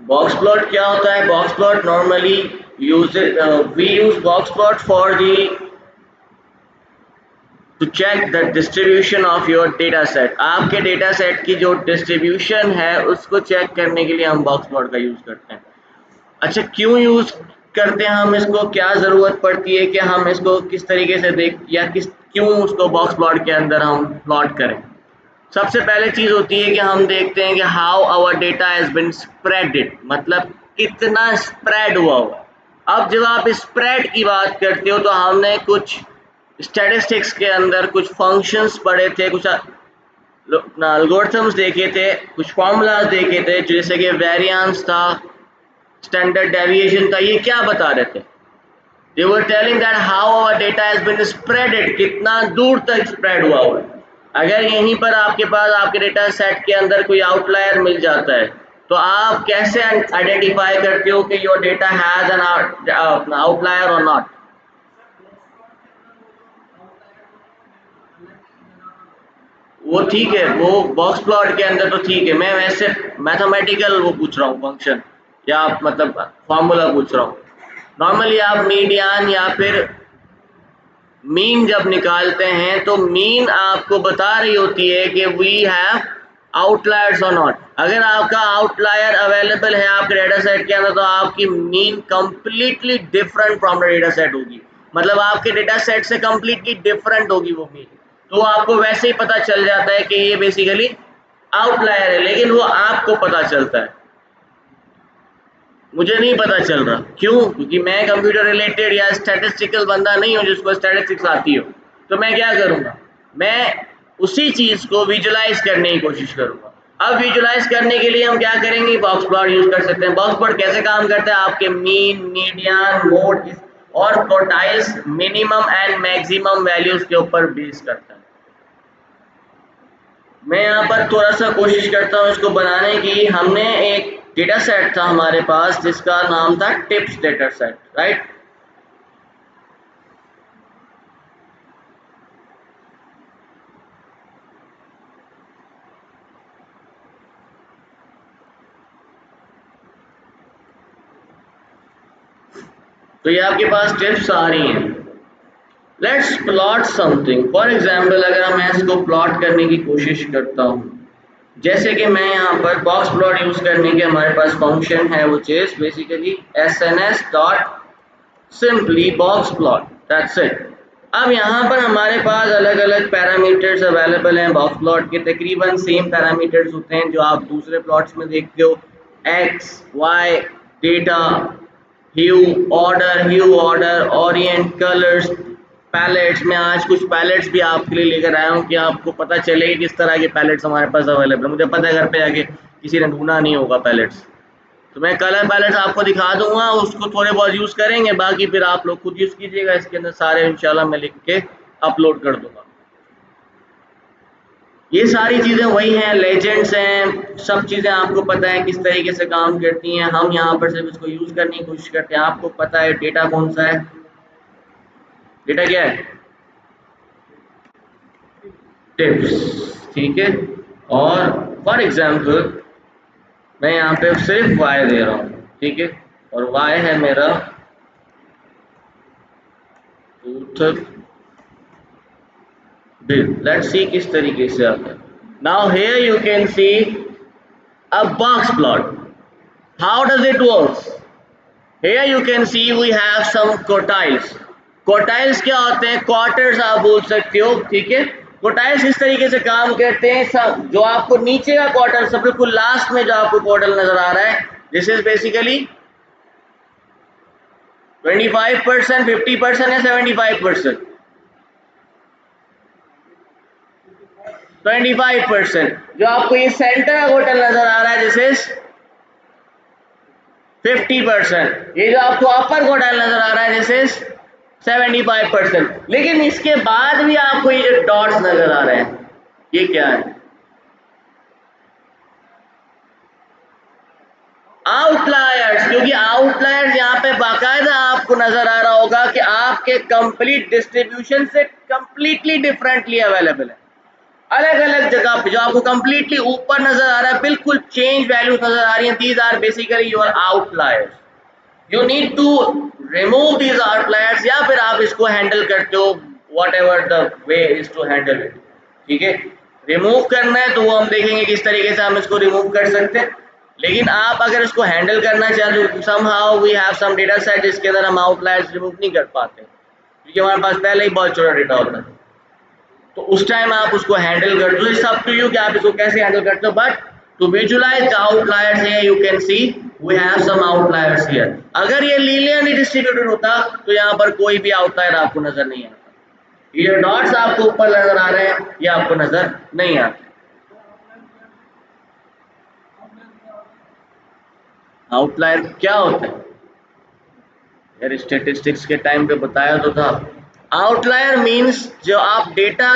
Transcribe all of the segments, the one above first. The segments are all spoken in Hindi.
बॉक्स प्लॉट क्या होता है? Box plot normally use we use box plot for the to check the distribution of your data set. आपके डेटा सेट की जो डिस्ट्रीब्यूशन है उसको चेक करने के लिए हम बॉक्स प्लॉट का यूज करते हैं। अच्छा, क्यों यूज करते हैं हम इसको? क्या जरूरत पड़ती है कि हम इसको किस तरीके से देख या किस क्यों उसको बॉक्स प्लॉट के अंदर हम प्लॉट करें? सबसे पहले चीज होती है कि हम देखते हैं कि how our data has been spreaded, मतलब कितना स्प्रेड हुआ। अब जब आप स्प्रेड की बात करते हो तो हमने कुछ स्टैटिस्टिक्स के अंदर कुछ फंक्शंस पढ़े थे, कुछ एल्गोरिथम्स देखे थे, कुछ फॉर्मूलाज देखे थे, जैसे कि वेरिएंस था, स्टैंडर्ड डेविएशन था। ये क्या बता रहे थे? They were telling that how our data has been spreaded, कितना दूर तक स्प्रेड हुआ है। अगर यहीं पर आपके पास आपके डेटा सेट के अंदर कोई आउटलायर मिल जाता है तो आप कैसे आइडेंटिफाई करते हो कि your data has an outlier और नॉट? वो ठीक है, वो बॉक्स प्लॉट के अंदर तो ठीक है, मैं वैसे मैथमेटिकल वो पूछ रहा हूँ फंक्शन, या मतलब फॉर्मूला पूछ रहा हूँ। नॉर्मली आप मीडियन या फिर मीन जब निकालते हैं तो मीन आपको बता रही होती है कि वी हैव आउटलायर्स और नॉट। अगर आपका आउटलायर अवेलेबल है आपके डेटा सेट के अंदर तो आपकी mean completely different from the data set होगी, मतलब आपके डेटा सेट से कंप्लीटली डिफरेंट होगी वो मीन। तो आपको वैसे ही पता चल जाता है कि ये बेसिकली आउटलायर है, लेकिन वो आपको पता चलता है, मुझे नहीं पता चल रहा। क्यों? क्योंकि मैं कंप्यूटर रिलेटेड या स्टैटिस्टिकल बंदा नहीं हूँ जिसको स्टैटिस्टिक्स आती हो। तो मैं क्या करूँगा, मैं उसी चीज़ को विजुलाइज करने की कोशिश करूँगा। अब विजुलाइज करने के लिए हम क्या करेंगे? बॉक्स प्लॉट यूज कर सकते हैं। बॉक्स प्लॉट कैसे काम करता है? आपके मीन, मीडियन, मोड और quartiles minimum and maximum values के ऊपर बेस करता है। मैं यहाँ पर थोड़ा सा कोशिश करता हूँ इसको बनाने की। हमने एक डेटा सेट था हमारे पास जिसका नाम था टिप्स डेटा सेट, राइट? तो ये आपके पास टिप्स आ रही हैं। Let's plot something. For example अगर मैं इसको प्लॉट करने की कोशिश करता हूँ, जैसे कि मैं यहाँ पर बॉक्स प्लॉट यूज करने के हमारे पास फंक्शन है which is basically sns dot simply box plot, that's it. अब यहाँ पर हमारे पास अलग अलग पैरामीटर्स अवेलेबल हैं बॉक्स प्लॉट के, तकरीबन सेम पैरामीटर्स होते हैं जो आप दूसरे प्लॉट्स में देखते हो। एक्स, वाई, डेटा, ह्यू ऑर्डर, ओरिएंट, कलर्स, पैलेट्स। मैं आज कुछ पैलेट्स भी आपके लिए लेकर आया हूँ कि आपको पता चले कि किस तरह के पैलेट्स हमारे पास अवेलेबल है। मुझे पता है घर पे आके किसी ने ढूंढा नहीं होगा पैलेट्स, तो मैं कलर पैलेट्स आपको दिखा दूंगा, उसको थोड़े बहुत यूज़ करेंगे, बाकी फिर आप लोग खुद यूज़ कीजिएगा। इसके अंदर सारे इंशाल्लाह मैं लिख के अपलोड कर दूंगा। ये सारी चीज़ें वही हैं, लेजेंड्स हैं, सब चीज़ें आपको पता है किस तरीके से काम करती हैं। हम यहाँ पर सिर्फ इसको यूज़ करने की कोशिश करते हैं। आपको पता है डेटा कौन सा है? डेटा क्या है? टिप्स, ठीक है। और फॉर एग्जाम्पल मैं यहाँ पे सिर्फ वाई दे रहा हूँ, ठीक है, और वाई है मेरा टूथ बिल। लेट्स सी किस तरीके से आता है। Now here you can C a box plot. How does it work? Here you can see we have some quartiles. Quartiles क्या होते हैं? क्वार्टर्स आप बोल सकते हो, ठीक है। क्वार्टाइल्स इस तरीके से काम करते हैं, सब जो आपको नीचे का क्वार्टर, सब बिल्कुल लास्ट में जो आपको क्वार्टर नजर आ रहा है, दिस इज बेसिकली 25%, 50% या 75%? 25%। जो आपको ये सेंटर का क्वार्टर नजर आ रहा है दिस इज 50%। ये जो आपको अपर क्वार्टाइल नजर आ रहा है दिस इज 75%। लेकिन इसके बाद भी आपको ये जो डॉट्स नजर आ रहे हैं ये क्या है? आउटलायर्स। क्योंकि आउटलायर्स यहाँ पे बाकायदा आपको नजर आ रहा होगा कि आपके कंप्लीट डिस्ट्रीब्यूशन से कंप्लीटली डिफरेंटली अवेलेबल है। अलग अलग जगह पे जो आपको कंप्लीटली ऊपर नजर आ रहा है, बिल्कुल चेंज वैल्यूज नजर आ रही हैं, these are basically your outliers. You need to remove these outliers, या फिर आप इसको हैंडल करते हो whatever the way is to handle it. ठीक है, रिमूव करना है तो वो हम देखेंगे किस तरीके से हम इसको रिमूव कर सकते हैं। लेकिन आप अगर इसको हैंडल करना चाहते हो, somehow we have some data set जिसके अंदर हम आउटलायर्स रिमूव नहीं कर पाते क्योंकि हमारे पास पहले ही बहुत छोटा डेटा होता है। तो उस टाइम आप उसको हैंडल करते हो, इट्स अप टू यू कि आप इसको कैसे हैंडल करते हो। But to visualize the outliers here you can see we have some outliers here. अगर ये लीनियरली डिस्ट्रीब्यूटेड होता तो यहाँ पर कोई भी आउटलायर आपको नजर नहीं आता। ये डॉट्स आपको ऊपर नजर आ रहे हैं, ये आपको नजर नहीं आते। आउटलायर क्या होता है यार, स्टैटिस्टिक्स के टाइम पे बताया तो था। आउटलायर मींस जो आप डेटा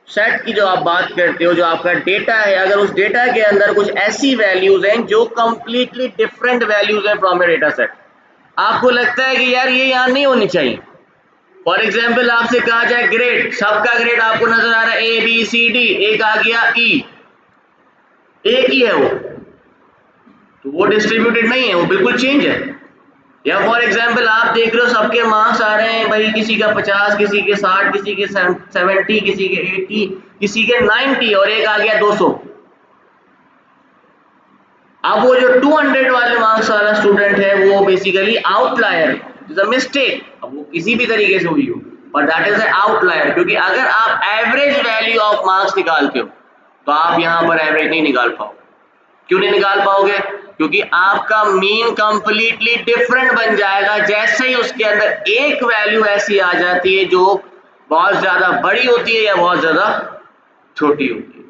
सेट की जो आप बात करते हो, जो आपका डेटा है, अगर उस डेटा के अंदर कुछ ऐसी वैल्यूज हैं जो कंप्लीटली डिफरेंट वैल्यूज हैं फ्रॉम योर डेटा सेट, आपको लगता है कि यार ये यहाँ नहीं होनी चाहिए। फॉर एग्जाम्पल आपसे कहा जाए ग्रेड, सबका ग्रेड आपको नजर आ रहा है ए बी सी डी, एक आ गया ई, एक ही है वो, तो वो डिस्ट्रीब्यूटेड नहीं है, वो बिल्कुल चेंज है। या फॉर एग्जाम्पल आप देख रहे हो सबके मार्क्स आ रहे हैं भाई, किसी का 50, किसी के 60, किसी के 70, किसी के 80, किसी के 90, और एक आ गया 200। अब वो जो 200 वाले मार्क्स वाला स्टूडेंट है वो basically outlier, is a mistake. अब वो किसी भी तरीके से हुई हो, but that is a outlier, क्योंकि अगर आप एवरेज वैल्यू ऑफ मार्क्स निकालते हो तो आप यहाँ पर एवरेज नहीं निकाल पाओगे। क्यों नहीं निकाल पाओगे? क्योंकि आपका मीन कंप्लीटली डिफरेंट बन जाएगा जैसे ही उसके अंदर एक वैल्यू ऐसी आ जाती है जो बहुत ज्यादा बड़ी होती है या बहुत ज्यादा छोटी होती है।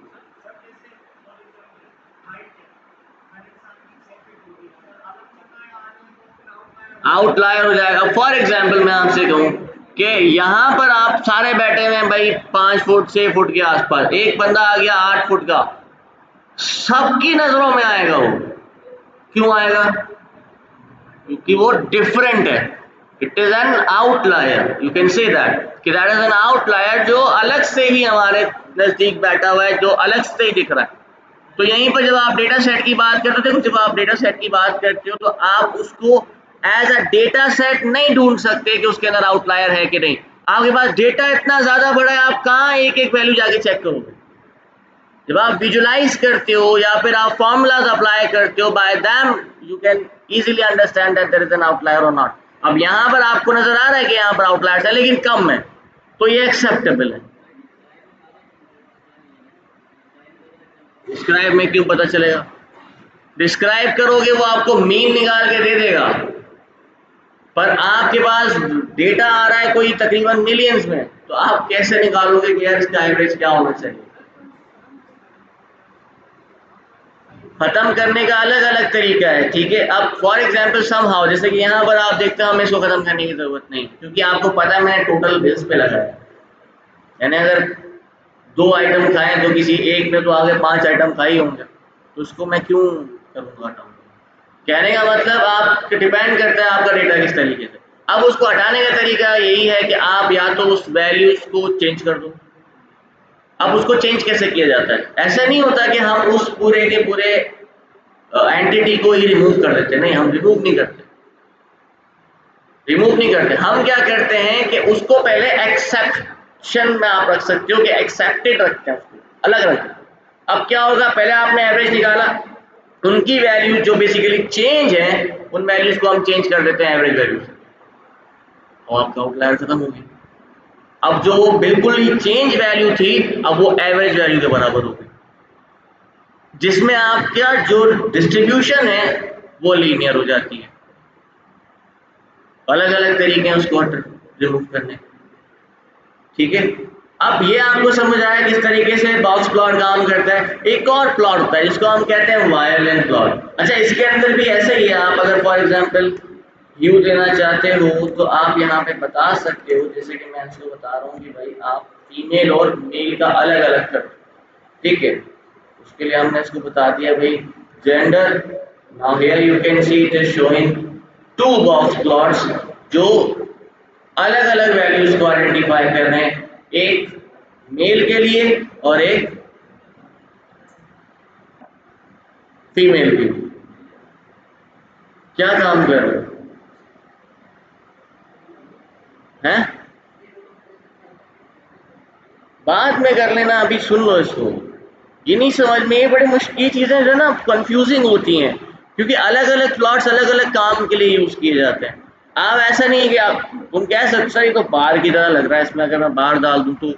आउटलायर हो जाएगा। फॉर एग्जाम्पल मैं आपसे कहूं कि यहाँ पर आप सारे बैठे हुए हैं भाई 5 फुट 6 फुट के आसपास, एक बंदा आ गया 8 फुट का, सबकी नजरों में आएगा वो। क्यों आएगा? क्योंकि वो डिफरेंट है। It is an outlier, you can say that कि दैट इज एन आउटलायर, जो अलग से ही हमारे नजदीक बैठा हुआ है, जो अलग से ही दिख रहा है। तो यहीं पर जब आप डेटा सेट की बात करते हो, देखो जब आप डेटा सेट की बात करते हो तो आप उसको एज अ डेटा सेट नहीं ढूंढ सकते कि उसके अंदर आउटलायर है कि नहीं। आपके पास डेटा इतना ज्यादा बड़ा है, आप कहाँ एक एक वैल्यू जाके चेक करोगे? जब आप विजुलाइज करते हो या फिर आप फॉर्मूलाज अप्लाई करते हो, by them you can easily understand that there is an outlier और नॉट। अब यहाँ पर आपको नजर आ रहा है कि यहाँ पर आउटलायर्स है लेकिन कम है, तो ये एक्सेप्टेबल है। डिस्क्राइब में क्यों पता चलेगा? डिस्क्राइब करोगे वो आपको मीन निकाल के दे देगा, पर आपके पास डेटा आ रहा है कोई तकरीबन मिलियंस में, तो आप कैसे निकालोगे कि यार इसका एवरेज क्या होना चाहिए? खत्म करने का अलग अलग तरीका है, ठीक है। अब फॉर एग्जांपल समहाउ, जैसे कि यहाँ पर आप देखते हो हमें इसको खत्म करने की जरूरत नहीं, क्योंकि आपको पता है मैंने टोटल बिल्स पे लगाया। यानी अगर 2 आइटम खाए तो किसी एक में तो आगे 5 आइटम खाई होंगे, तो उसको मैं क्यों करूँगा हटाऊंगा? कहने का मतलब आप डिपेंड करता है आपका डेटा किस तरीके से। अब उसको हटाने का तरीका यही है कि आप या तो उस वैल्यूज को चेंज कर दो। अब उसको चेंज कैसे किया जाता है? ऐसा नहीं होता कि हम उस पूरे के पूरे एंटिटी को ही रिमूव कर देते, नहीं, हम रिमूव नहीं करते। रिमूव नहीं करते, हम क्या करते हैं कि उसको पहले एक्सेप्शन में आप रख सकते हो कि एक्सेप्टेड रखते हैं, उसको अलग रखते हैं। अब क्या होगा, पहले आपने एवरेज निकाला, उनकी वैल्यू जो बेसिकली चेंज है उन वैल्यूज को हम चेंज कर देते हैं एवरेज वैल्यू से, और आपका आउटलायर खत्म हो गया। अब जो बिल्कुल ही चेंज वैल्यू थी, अब वो एवरेज वैल्यू के बराबर हो गई, जिसमें आपका जो डिस्ट्रीब्यूशन है वो लीनियर हो जाती है। अलग अलग तरीके हैं उसको रिमूव करने के, ठीक है। अब ये आपको समझ आया किस तरीके से बॉक्स प्लॉट काम करता है। एक और प्लॉट होता है जिसको हम कहते हैं वायलेंट प्लॉट। अच्छा, इसके अंदर भी ऐसा ही है, आप अगर फॉर एग्जांपल व्यू देना चाहते हो तो आप यहाँ पे बता सकते हो, जैसे कि मैं इसको बता रहा हूँ कि भाई आप फीमेल और मेल का अलग अलग कर, ठीक है। उसके लिए हमने इसको बता दिया भाई gender. Now here you can see it is showing 2 box plots जो अलग अलग वैल्यूज को आइडेंटिफाई कर रहे हैं। एक मेल के लिए और एक फीमेल के लिए। क्या काम कर रहे हो हैं? बाद में कर लेना, अभी सुन लो इसको। ये नहीं समझ में, ये बड़ी मुश्किल, ये चीज़ें जो है ना कंफ्यूजिंग होती हैं, क्योंकि अलग अलग प्लॉट्स अलग अलग काम के लिए यूज़ किए जाते हैं। आप ऐसा नहीं है कि आप तुम कह सकते सर ये तो बार की तरह लग रहा है, इसमें अगर मैं बार डाल दूं तो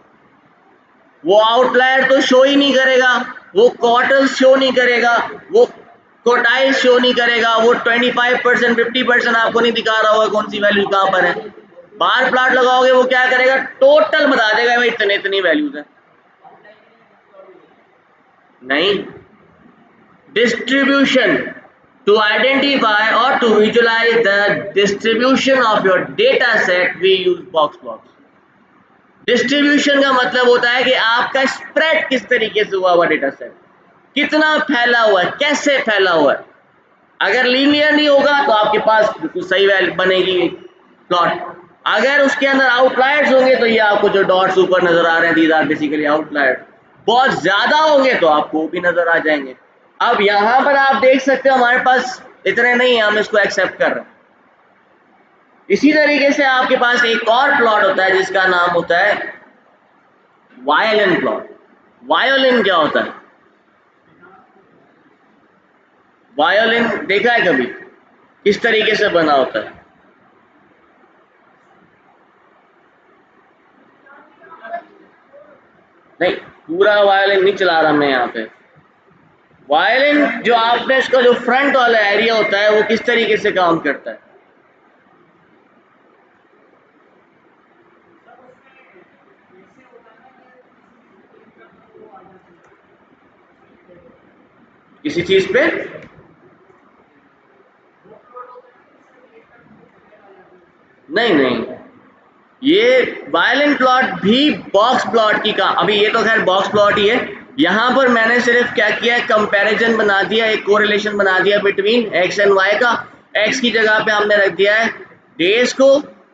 वो आउटलायर तो शो ही नहीं करेगा, वो क्वार्टर शो नहीं करेगा, वो क्वार्टाइल शो नहीं करेगा, वो 25% 50% आपको नहीं दिखा रहा होगा कौन सी वैल्यू कहाँ पर है। बार प्लॉट लगाओगे वो क्या करेगा, टोटल बता देगा भाई इतने इतनी वैल्यूज है। नहीं, distribution, to identify or to visualize the distribution of your data set we use box plots। Distribution का मतलब होता है कि आपका स्प्रेड किस तरीके से हुआ हुआ डेटा सेट, कितना फैला हुआ है, कैसे फैला हुआ है। अगर लीनियर नहीं होगा तो आपके पास बिल्कुल सही वैल्यू बनेगी प्लॉट। अगर उसके अंदर आउटलायर्स होंगे तो ये आपको जो डॉट्स ऊपर नजर आ रहे हैं दीज आर बेसिकली आउटलायर्स। बहुत ज्यादा होंगे तो आपको भी नजर आ जाएंगे। अब यहाँ पर आप देख सकते हो हमारे पास इतने नहीं है, हम इसको एक्सेप्ट कर रहे हैं। इसी तरीके से आपके पास एक और प्लॉट होता है जिसका नाम होता है वायलिन प्लॉट। वायोलिन क्या होता है? वायोलिन देखा है कभी? किस तरीके से बना होता है? नहीं, पूरा वायलिन नहीं चला रहा मैं यहाँ पे। वायलिन जो आपने इसका जो फ्रंट वाला एरिया होता है वो किस तरीके से काम करता है? किसी चीज पे नहीं नहीं, ये वायलिन प्लॉट भी बॉक्स प्लॉट की का, अभी ये तो खैर बॉक्स प्लॉट ही है। यहाँ पर मैंने सिर्फ क्या किया है, कंपैरिजन बना दिया, एक कोरिलेशन बना दिया बिटवीन एक्स एंड वाई का। एक्स की जगह पे हमने रख दिया है डेज को,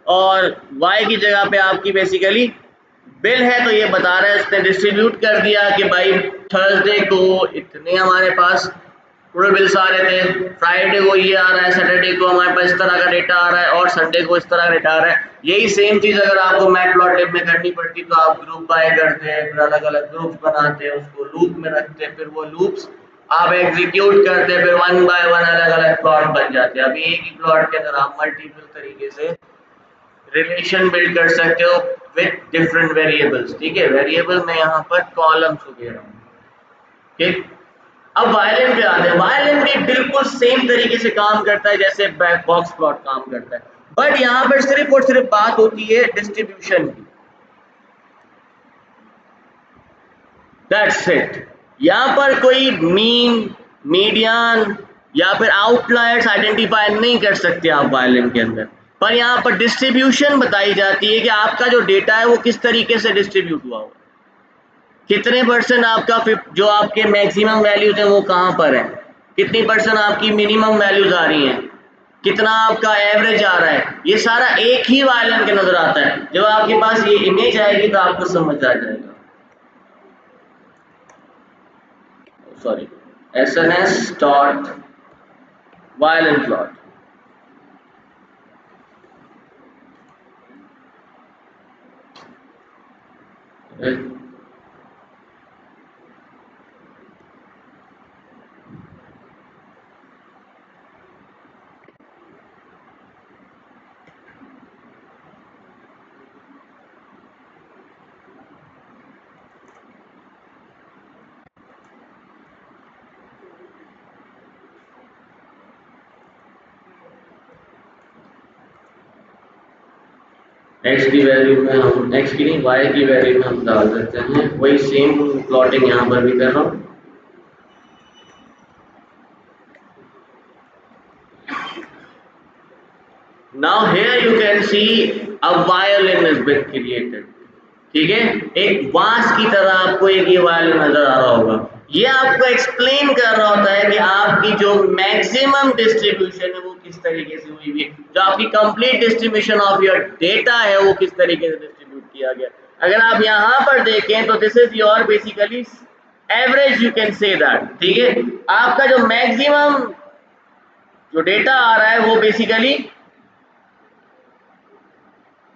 और वाई की जगह पे आपकी बेसिकली बिल है। तो ये बता रहा है, उसने डिस्ट्रीब्यूट कर दिया कि भाई थर्सडे को इतने हमारे पास टोटल बिल्स आ रहे थे, फ्राइडे को ये आ रहा है, सैटरडे को हमारे पास इस तरह का डेटा आ रहा है, और संडे को इस तरह का डेटा आ रहा है। यही सेम चीज अगर आपको मैटप्लॉटलिब में करनी पड़ती तो आप ग्रुप बाय करते हैं, फिर अलग अलग ग्रुप्स बनाते हैं, उसको लूप में रखते हैं, फिर वो लूप्स आप एग्जीक्यूट करते हैं, फिर वन बाय वन अलग अलग प्लॉट बन जाते हैं। अभी एक ही प्लॉट के अंदर आप मल्टीपल तरीके से रिलेशन बिल्ड कर सकते हो विद डिफरेंट वेरिएबल्स। ठीक है, वेरिएबल में यहाँ पर कॉलम्स को दे रहा हूँ। ठीक, अब वायलिन पे आते हैं। वायलिन भी बिल्कुल सेम तरीके से काम करता है जैसे बैक बॉक्स प्लॉट काम करता है, बट यहाँ पर सिर्फ और सिर्फ बात होती है डिस्ट्रीब्यूशन की। That's it. यहाँ पर कोई मीन, मीडियन या फिर आउटलायर्स आइडेंटिफाई नहीं कर सकते आप वायलिन के अंदर, पर यहाँ पर डिस्ट्रीब्यूशन बताई जाती है कि आपका जो डेटा है वो किस तरीके से डिस्ट्रीब्यूट हुआ हो, कितने परसेंट आपका जो आपके मैक्सिमम वैल्यूज है वो कहाँ पर है, कितनी परसेंट आपकी मिनिमम वैल्यूज आ रही हैं, कितना आपका एवरेज आ रहा है। ये सारा एक ही वायलिन के नजर आता है। जब आपके पास ये इमेज आएगी तो आपको समझ आ जाएगा। Sorry, SNS dot violin plot. X की वैल्यू में हम, एक्स की नहीं वाई की वैल्यू में हम डाल देते हैं, वही सेम प्लॉटिंग यहाँ पर भी कर रहा हूँ। Now here you can see a violin has been created। ठीक है, एक बांस की तरह आपको एक ये वायलिन नजर आ रहा होगा। ये आपको एक्सप्लेन कर रहा होता है कि आपकी जो मैक्सिमम डिस्ट्रीब्यूशन है वो किस तरीके से हुई है, जो आपकी complete distribution of your data है वो किस तरीके से डिस्ट्रीब्यूट किया गया। अगर आप यहाँ पर देखें तो this is your basically average, you can say that, ठीक है। आपका जो मैक्सिमम जो डेटा आ रहा है वो बेसिकली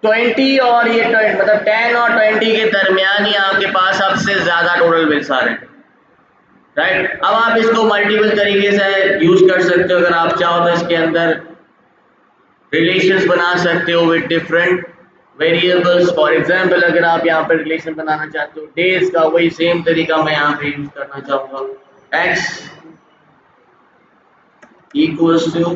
20 और ये 20 मतलब 10 और 20 के दरमियान ही आपके पास सबसे ज्यादा टोटल बिल्स आ रहे हैं, राइट। अब आप इसको मल्टीपल तरीके से यूज कर सकते हो, अगर आप चाहो तो इसके अंदर रिलेशंस बना सकते हो with different variables. For example अगर आप यहाँ पर रिलेशन बनाना चाहते हो डेज का, वही सेम तरीका मैं यहाँ पे यूज करना चाहूंगा, x equals to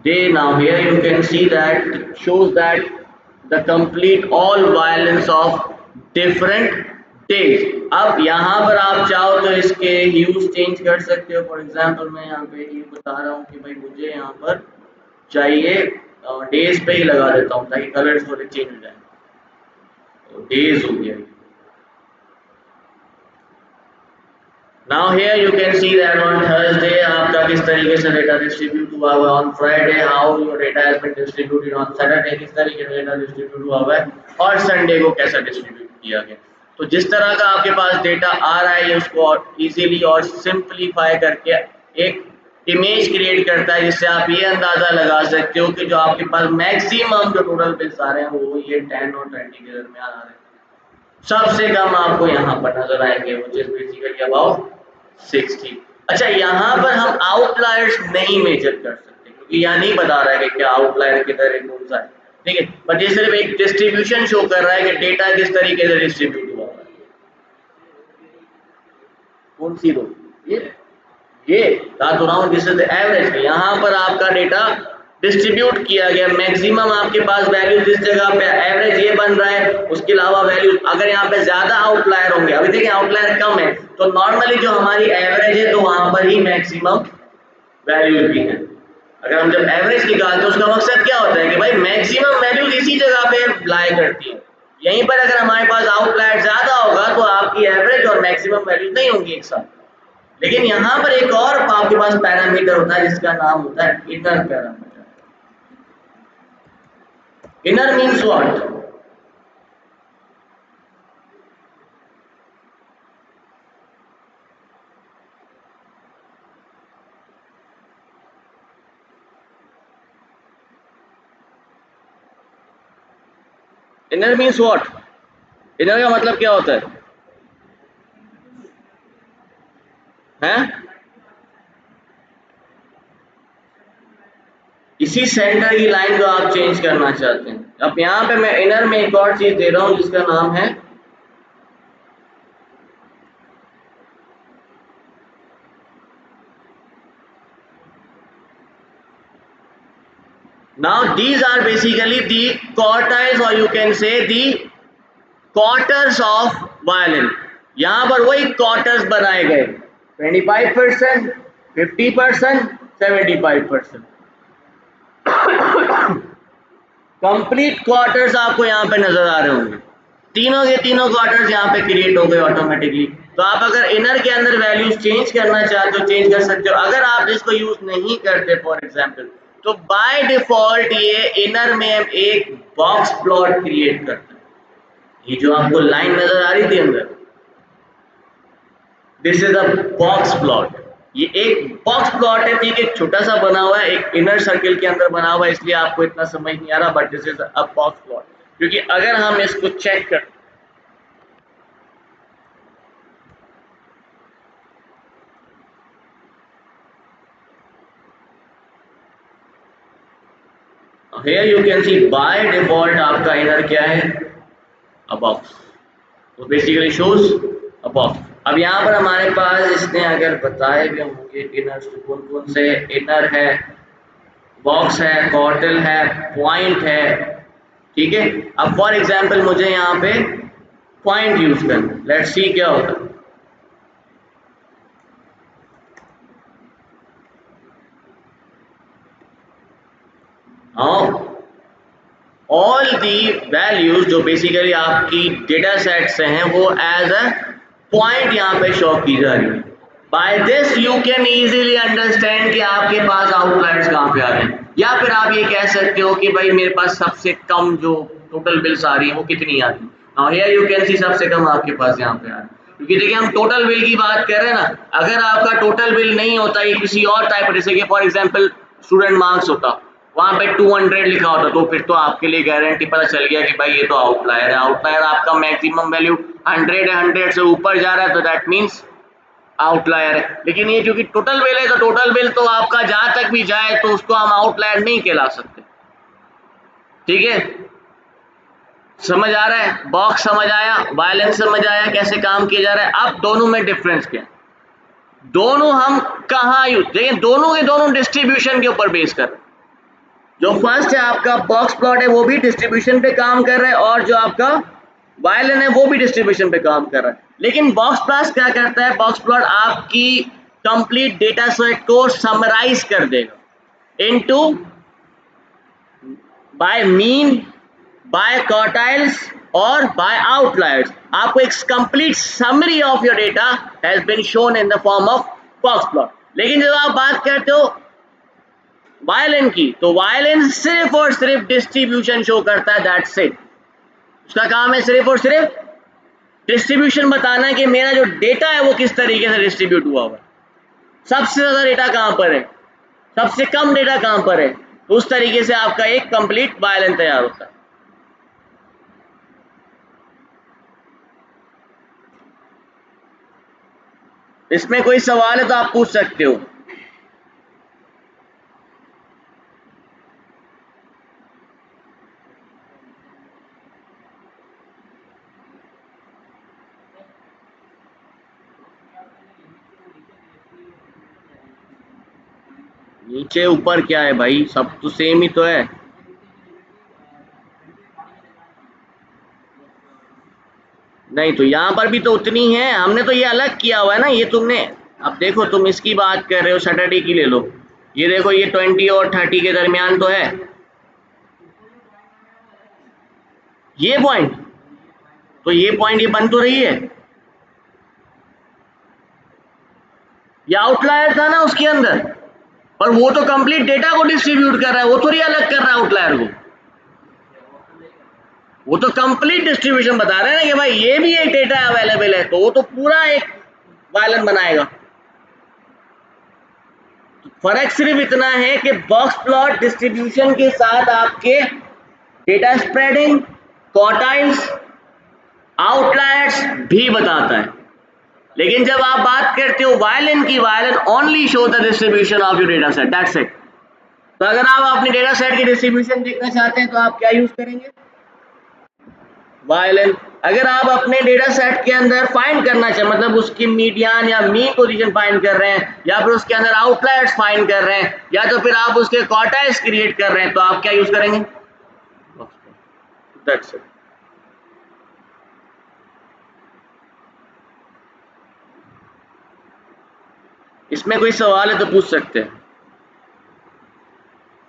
day. Now here you can see that shows that the complete all violence of different days. अब यहाँ पर आप चाहो तो इसके ह्यूज चेंज कर सकते हो। फॉर एग्जांपल मैं यहाँ पे ये बता रहा हूँ कि भाई मुझे यहाँ पर चाहिए डेज पे ही लगा देता हूँ ताकि कलर्स थोड़े चेंज हो जाए। तो डेज हो गया। Now here you can see that on Thursday आपका किस तरीके से डेटा डिस्ट्रीब्यूट हुआ है, on Friday how your data has been distributed, on Saturday किस तरीके से डेटा डिस्ट्रीब्यूट हुआ है और संडे को कैसा डिस्ट्रीब्यूट किया गया। तो जिस तरह का आपके पास डेटा आ रहा है उसको इजीली और सिंपलीफाई करके एक इमेज क्रिएट करता है, जिससे आप ये अंदाजा लगा सकते हो कि जो आपके पास मैक्सिमम जो टोटल बिल्स आ रहे हैं वो ये 10 और 20 के दरमियान आ रहे हैं। सबसे कम आपको यहाँ पर नजर आएंगे वो चीज बेसिकली अबाउट 60। अच्छा, यहाँ पर हम आउटलायर्स नहीं मेजर कर सकते क्योंकि यहाँ नहीं बता रहा है कि क्या आउटलायर किधर है कौन सा है, ठीक है। बट ये सिर्फ एक डिस्ट्रीब्यूशन शो कर रहा है कि डेटा किस तरीके से डिस्ट्रीब्यूट हुआ है। कौन सी दो, ये बता तो रहा हूँ, दिस इज द एवरेज। यहाँ पर आपका डेटा डिस्ट्रीब्यूट किया गया, मैक्सिमम आपके पास वैल्यू जिस जगह पे एवरेज ये बन रहा है, उसके अलावा वैल्यू अगर यहाँ पे ज्यादा आउटलायर होंगे, अभी देखिए आउटलायर कम है तो नॉर्मली जो हमारी एवरेज है तो वहां पर ही मैक्सिमम वैल्यूज भी है। अगर हम जब एवरेज निकालते हैं उसका मकसद क्या होता है कि भाई मैक्सिमम वैल्यूज इसी जगह पे लाई करती है। यहीं पर अगर हमारे पास आउटलायर ज्यादा होगा तो आपकी एवरेज और मैक्सिमम वैल्यूज नहीं होंगी एक साथ। लेकिन यहाँ पर एक और आपके पास पैरामीटर होता है जिसका नाम होता है inner parameter. Inner means what? Inner means what? Inner का मतलब क्या होता है? हैं? इसी सेंटर की लाइन को आप चेंज करना चाहते हैं। अब यहाँ पे मैं इनर में एक और चीज दे रहा हूँ जिसका नाम है now these are basically the quartiles or you can say the quarters of violin। यहाँ पर वही क्वार्टर्स बनाए गए 25%, 50%, 75%। कंप्लीट क्वार्टर्स आपको यहाँ पे नजर आ रहे होंगे, तीनों के तीनों क्वार्टर्स यहाँ पे क्रिएट हो गए ऑटोमेटिकली। तो आप अगर इनर के अंदर वैल्यूज चेंज करना चाहते हो चेंज कर सकते हो। अगर आप इसको यूज नहीं करते फॉर एग्जांपल तो बाय डिफॉल्ट ये इनर में एक बॉक्स प्लॉट क्रिएट करता है। ये जो आपको लाइन नजर आ रही थी अंदर, this is a box plot. ये एक बॉक्स प्लॉट है, ठीक है, छोटा सा बना हुआ है, एक इनर सर्किल के अंदर बना हुआ है, इसलिए आपको इतना समझ नहीं आ रहा, but this is a box plot. क्योंकि अगर हम इसको चेक कर here you can see by default आपका इनर क्या है, अ बॉक्स। तो बेसिकली शोज अ बॉक्स। अब यहाँ पर हमारे पास इसने अगर बताए भी होंगे इनर कौन कौन से इनर है, बॉक्स है, कॉर्टल है, पॉइंट है, ठीक है। अब फॉर एग्जांपल मुझे यहाँ पे पॉइंट यूज करना, लेट्स सी क्या होता है। ऑल दी वैल्यूज जो बेसिकली आपकी डेटा सेट से हैं वो एज अ पॉइंट यहाँ पे शो की जा रही है। By this you can easily understand कि आपके पास आउटलायर्स कहाँ पे आ रहे हैं, या फिर आप ये कह सकते हो कि भाई मेरे पास सबसे कम जो टोटल बिल्स आ रही है वो कितनी आ रही है। नाउ हियर यू कैन सी सबसे कम आपके पास यहाँ पे आ रहा है, क्योंकि देखिए हम टोटल बिल की बात कर रहे हैं ना। अगर आपका टोटल बिल नहीं होता, ये किसी और टाइप, जैसे कि फॉर एग्जांपल स्टूडेंट मार्क्स होता, वहां पे 200 लिखा होता, तो फिर तो आपके लिए गारंटी पता चल गया कि भाई ये तो आउटलायर है। आउटलायर आपका मैक्सिमम वैल्यू 100 है, 100 से ऊपर जा रहा है तो दैट मीन्स आउटलायर है। लेकिन ये क्योंकि टोटल बिल है, तो टोटल बिल तो आपका जहां तक भी जाए तो उसको हम आउटलायर नहीं कहला सकते। ठीक है, समझ आ रहा है? बॉक्स समझ आया, वायलेंस समझ आया, कैसे काम किया जा रहा है। अब दोनों में डिफरेंस क्या है, दोनों हम कहाँ यूज, देखिए दोनों के दोनों डिस्ट्रीब्यूशन के ऊपर बेस कर रहे हैं। जो फर्स्ट है आपका बॉक्स प्लॉट है वो भी डिस्ट्रीब्यूशन पे काम कर रहा है, और जो आपका वायलन है वो भी डिस्ट्रीब्यूशन पे काम कर रहा है। लेकिन बॉक्स प्लॉट क्या करता है, बॉक्स प्लॉट आपकी कंप्लीट डेटा सेट को समराइज कर देगा into by mean, by quartiles और बाय आउटलायर्स। आपको एक complete summary of your data has been shown in the form of box plot. लेकिन जब आप बात करते हो वायलेन की, तो वायलेन सिर्फ और सिर्फ डिस्ट्रीब्यूशन शो करता है, दैट्स इट। उसका काम है सिर्फ और सिर्फ डिस्ट्रीब्यूशन बताना कि मेरा जो डेटा है वो किस तरीके से डिस्ट्रीब्यूट हुआ हुआ है, सबसे ज्यादा डेटा कहां पर है, सबसे कम डेटा कहां पर है। तो उस तरीके से आपका एक कंप्लीट वायलेन तैयार होता है। इसमें कोई सवाल है तो आप पूछ सकते हो। नीचे ऊपर क्या है भाई, सब तो सेम ही तो है। नहीं तो यहाँ पर भी तो उतनी है, हमने तो ये अलग किया हुआ है ना, ये तुमने, अब देखो तुम इसकी बात कर रहे हो, सैटरडे की ले लो, ये देखो ये 20 और 30 के दरमियान तो है ये पॉइंट, तो ये पॉइंट ये बन तो रही है, ये आउटलायर था ना उसके अंदर, पर वो तो कंप्लीट डेटा को डिस्ट्रीब्यूट कर रहा है, वो थोड़ी अलग कर रहा है आउटलायर को, वो तो कंप्लीट डिस्ट्रीब्यूशन बता रहे हैं ना कि भाई ये भी एक डेटा अवेलेबल है, तो वो तो पूरा एक वायलन बनाएगा। फर्क सिर्फ इतना है कि बॉक्स प्लॉट डिस्ट्रीब्यूशन के साथ आपके डेटा स्प्रेडिंग, क्वार्टाइल्स, आउटलायर्स भी बताता है। लेकिन जब आप बात करते हो वायलन की, violin only show the distribution of your data set, that's it. तो अगर आप अपने डेटा सेट की डिस्ट्रीब्यूशन देखना चाहते हैं तो आप क्या यूज करेंगे, वायलन। अगर आप अपने डेटा सेट के अंदर फाइंड करना चाहें, मतलब उसकी मीडियन या मीन पोजीशन फाइंड कर रहे हैं, या फिर उसके अंदर आउटलायर्स फाइंड कर रहे हैं, या तो फिर आप उसके क्वार्टाइल्स क्रिएट कर रहे हैं, तो आप क्या यूज करेंगे, दैट्स इट। इसमें कोई सवाल है तो पूछ सकते हैं।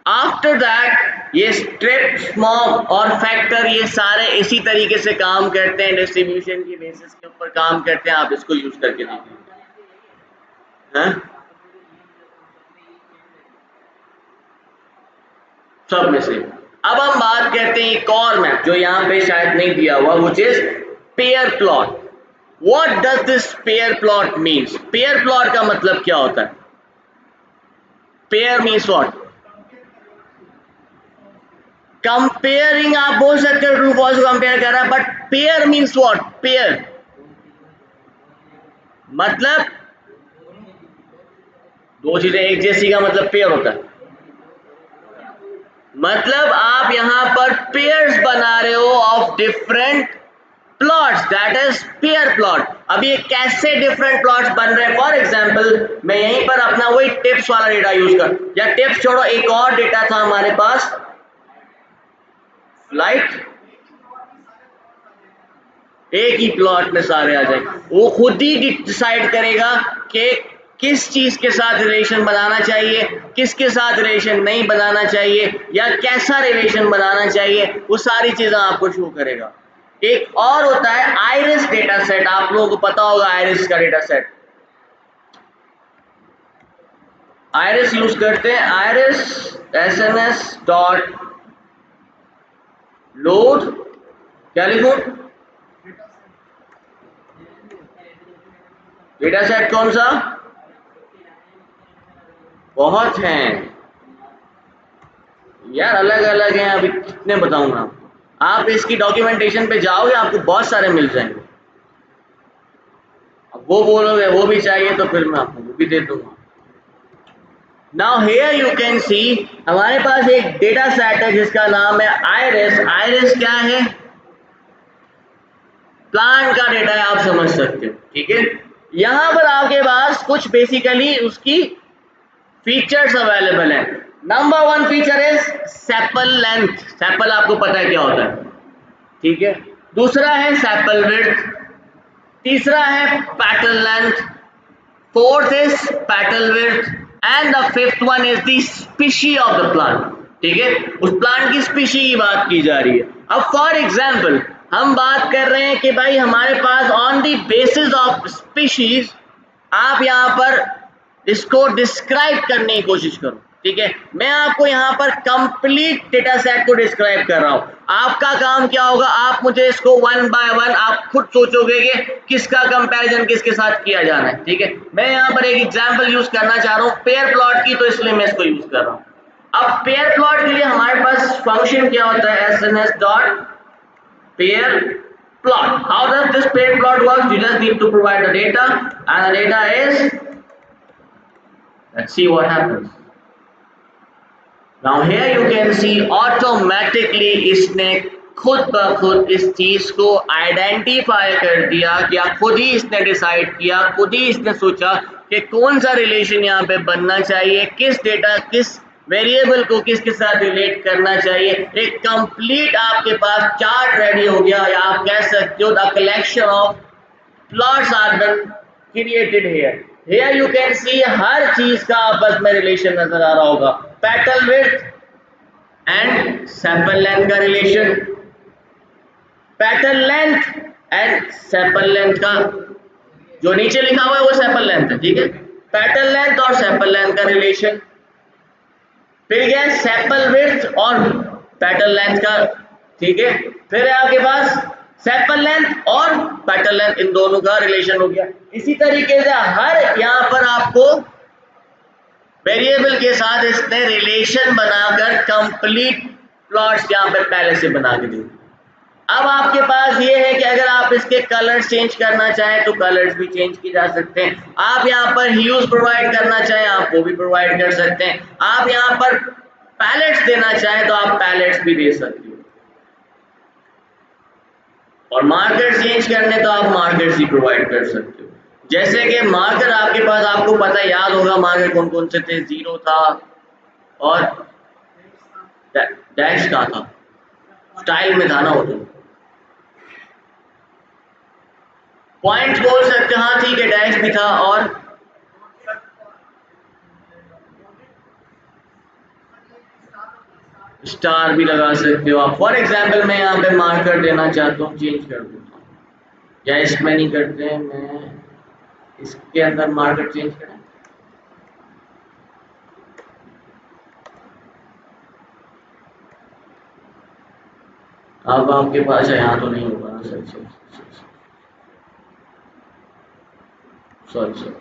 आफ्टर दैट ये स्ट्रिप, स्मॉग और फैक्टर, ये सारे इसी तरीके से काम करते हैं, डिस्ट्रीब्यूशन की बेसिस के ऊपर काम करते हैं। आप इसको यूज करके देखिए, हाँ? सब में से। अब हम बात करते हैं एक और मैप जो यहाँ पे शायद नहीं दिया हुआ, which is pair plot. What does this pair plot means, pair plot का मतलब क्या होता है, पेयर मीन्स व्हाट, कंपेयरिंग, आप बोल सकते हो ट्रू फॉल्स कंपेयर कर रहा है, but pair means what, pair मतलब दो चीजें एक जैसी का मतलब पेयर होता है, मतलब आप यहां पर पेयर्स बना रहे हो of different plots, that is pair plot. अब ये कैसे डिफरेंट प्लॉट्स बन रहे हैं, फॉर एग्जांपल मैं यहीं पर अपना वही टिप्स वाला डेटा यूज कर, या टिप्स छोड़ो, एक और डेटा था हमारे पास, फ्लाइट, एक ही प्लॉट में सारे आ जाए, वो खुद ही डिसाइड करेगा कि किस चीज के साथ रिलेशन बनाना चाहिए, किसके साथ रिलेशन नहीं बनाना चाहिए, या कैसा रिलेशन बनाना चाहिए, वो सारी चीजें आपको शो करेगा। एक और होता है आइरिस डेटा सेट, आप लोगों को पता होगा आइरिस का डेटा सेट, आयरिस यूज करते हैं। आयरिस SMS डॉट लोड, क्या लिखूं? डेटा सेट कौन सा? बहुत हैं यार, अलग अलग हैं, अभी कितने बताऊंगा आपको। आप इसकी डॉक्यूमेंटेशन पे जाओगे आपको बहुत सारे मिल जाएंगे। अब वो बोलोगे वो भी चाहिए तो फिर मैं आपको वो भी दे दूंगा। नाउ हियर यू कैन सी हमारे पास एक डेटा सेट है जिसका नाम है आयरिस। आयरिस क्या है? प्लांट का डेटा है, आप समझ सकते हो, ठीक है। यहां पर आपके पास कुछ बेसिकली उसकी फीचर्स अवेलेबल है। Number one feature is sepal length. Sepal आपको पता है क्या होता है, ठीक है। दूसरा है सेपल विड्थ, तीसरा है petal length, fourth is petal width and the fifth one is the species of the plant, ठीक है। उस प्लांट की स्पीशी की बात की जा रही है। अब फॉर एग्जांपल हम बात कर रहे हैं कि भाई हमारे pass on the basis of species आप यहाँ पर इसको डिस्क्राइब करने की कोशिश करो, ठीक है। मैं आपको यहाँ पर कंप्लीट डेटा सेट को डिस्क्राइब कर रहा हूँ। आपका काम क्या होगा, आप मुझे इसको वन बाय वन आप खुद सोचोगे कि किसका कंपैरिजन किसके साथ किया जाना है, ठीक है। मैं यहाँ पर एक एग्जांपल यूज करना चाह रहा हूँ पेयर प्लॉट की, तो इसलिए मैं इसको यूज कर रहा हूँ। अब पेयर प्लॉट के लिए हमारे पास फंक्शन क्या होता है, SMS dot pair plot. How does this pair plot work? You just need to provide the data and the data is, let's see what happens. Now here you can see automatically इसने खुद ब खुद इस चीज को आइडेंटिफाई कर दिया, या खुद ही इसने डिसाइड किया, खुद ही इसने सोचा कि कौन सा रिलेशन यहाँ पे बनना चाहिए, किस डेटा किस वेरिएबल को किसके साथ रिलेट करना चाहिए। एक कंप्लीट आपके पास चार्ट रेडी हो गया, या आप कह सकते हो the collection of plots are been created here. Here you can see हर चीज का आपस में रिलेशन नजर आ रहा होगा। Petal width and sepal length का relation, petal length and sepal length का जो नीचे लिखा हुआ है वो सेपल लेंथ है, ठीक है। पेटल लेंथ और सेपल लेंथ का रिलेशन, फिर क्या है सेपल विड्थ और पेटल लेंथ का, ठीक है। फिर है आपके पास सेपल लेंथ और पेटल लेंथ, इन दोनों का रिलेशन हो गया। इसी तरीके से हर यहाँ पर आपको वेरिएबल के साथ इसने रिलेशन बनाकर कंप्लीट प्लॉट्स यहाँ पे पहले से बना के दी। अब आपके पास ये है कि अगर आप इसके कलर्स चेंज करना चाहें तो कलर्स भी चेंज किए जा सकते हैं। आप यहाँ पर ह्यूज प्रोवाइड करना चाहें आप वो भी प्रोवाइड कर सकते हैं। आप यहाँ पर पैलेट्स देना चाहें तो आप पैलेट्स भी दे सकते हो, और मार्कर चेंज करने तो आप मार्कर्स ही प्रोवाइड कर सकते हो। जैसे कि मार्कर आपके पास, आपको पता याद होगा मार्कर कौन कौन से थे, जीरो था और डैश का था, स्टाइल में था ना वो, तो पॉइंट बोल सकते, हाँ ठीक है, डैश भी था और स्टार भी लगा सकते हो आप। फॉर एग्जाम्पल मैं यहाँ पे मार्कर देना चाहता हूँ, चेंज कर देता हूँ, या इसमें नहीं करते हैं, मैं इसके अंदर मार्कर चेंज करें। अब आपके पास है, यहाँ तो नहीं होगा ना, सही सही सॉरी सॉरी,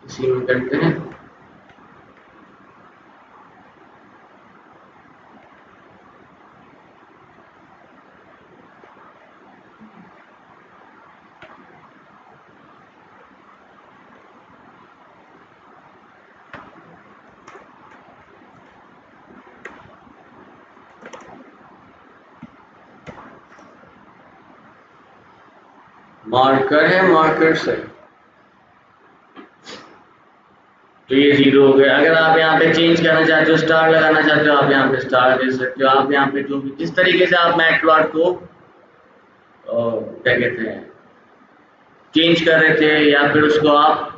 इसी में करते हैं। मार्कर है, मार्कर से तो ये जीरो हो गया। अगर आप यहाँ पे चेंज करना चाहते हो, स्टार लगाना चाहते हो, आप यहाँ पे स्टार दे सकते हो। आप यहाँ पे जो भी जिस तरीके से आप मैट प्लॉट को क्या कहते हैं चेंज कर रहे थे, या फिर उसको आप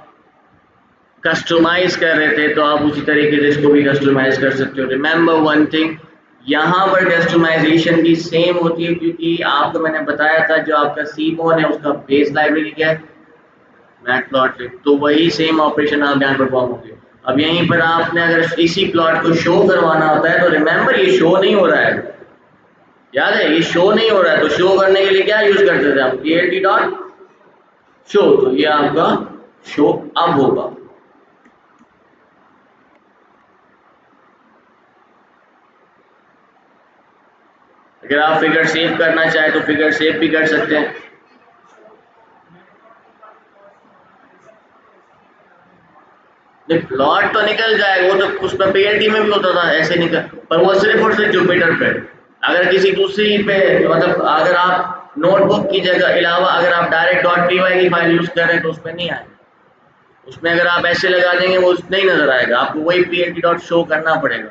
कस्टमाइज कर रहे थे, तो आप उसी तरीके से इसको भी कस्टमाइज कर सकते हो। रिमेंबर वन थिंग, यहाँ पर कस्टमाइजेशन भी सेम होती है, क्योंकि आपको मैंने बताया था जो आपका सीमोन है उसका बेस लाइब्रेरी क्या है, मैटप्लॉटलिब, तो वही सेम ऑपरेशन आप यहाँ परफॉर्म होंगे। अब यहीं पर आपने अगर इसी प्लॉट को शो करवाना होता है तो रिमेंबर ये शो नहीं हो रहा है, याद है ये शो नहीं हो रहा है, तो शो करने के लिए क्या यूज करते थे हम, plt डॉट शो, तो ये आपका शो अब होगा। अगर आप फिगर सेव करना चाहे तो फिगर सेव भी कर सकते हैं। प्लॉट तो निकल जाएगा, वो तो उसमें पीएलटी में भी होता था ऐसे निकल, पर वो सिर्फ और सिर्फ जुपिटर पे। अगर किसी दूसरी पे मतलब अगर आप नोटबुक की जगह अलावा अगर आप डायरेक्ट डॉट py की फाइल यूज कर रहे हैं तो उसमें नहीं आएगा, उसमें अगर आप ऐसे लगा देंगे वो नहीं नजर आएगा, आपको वही plt डॉट शो करना पड़ेगा।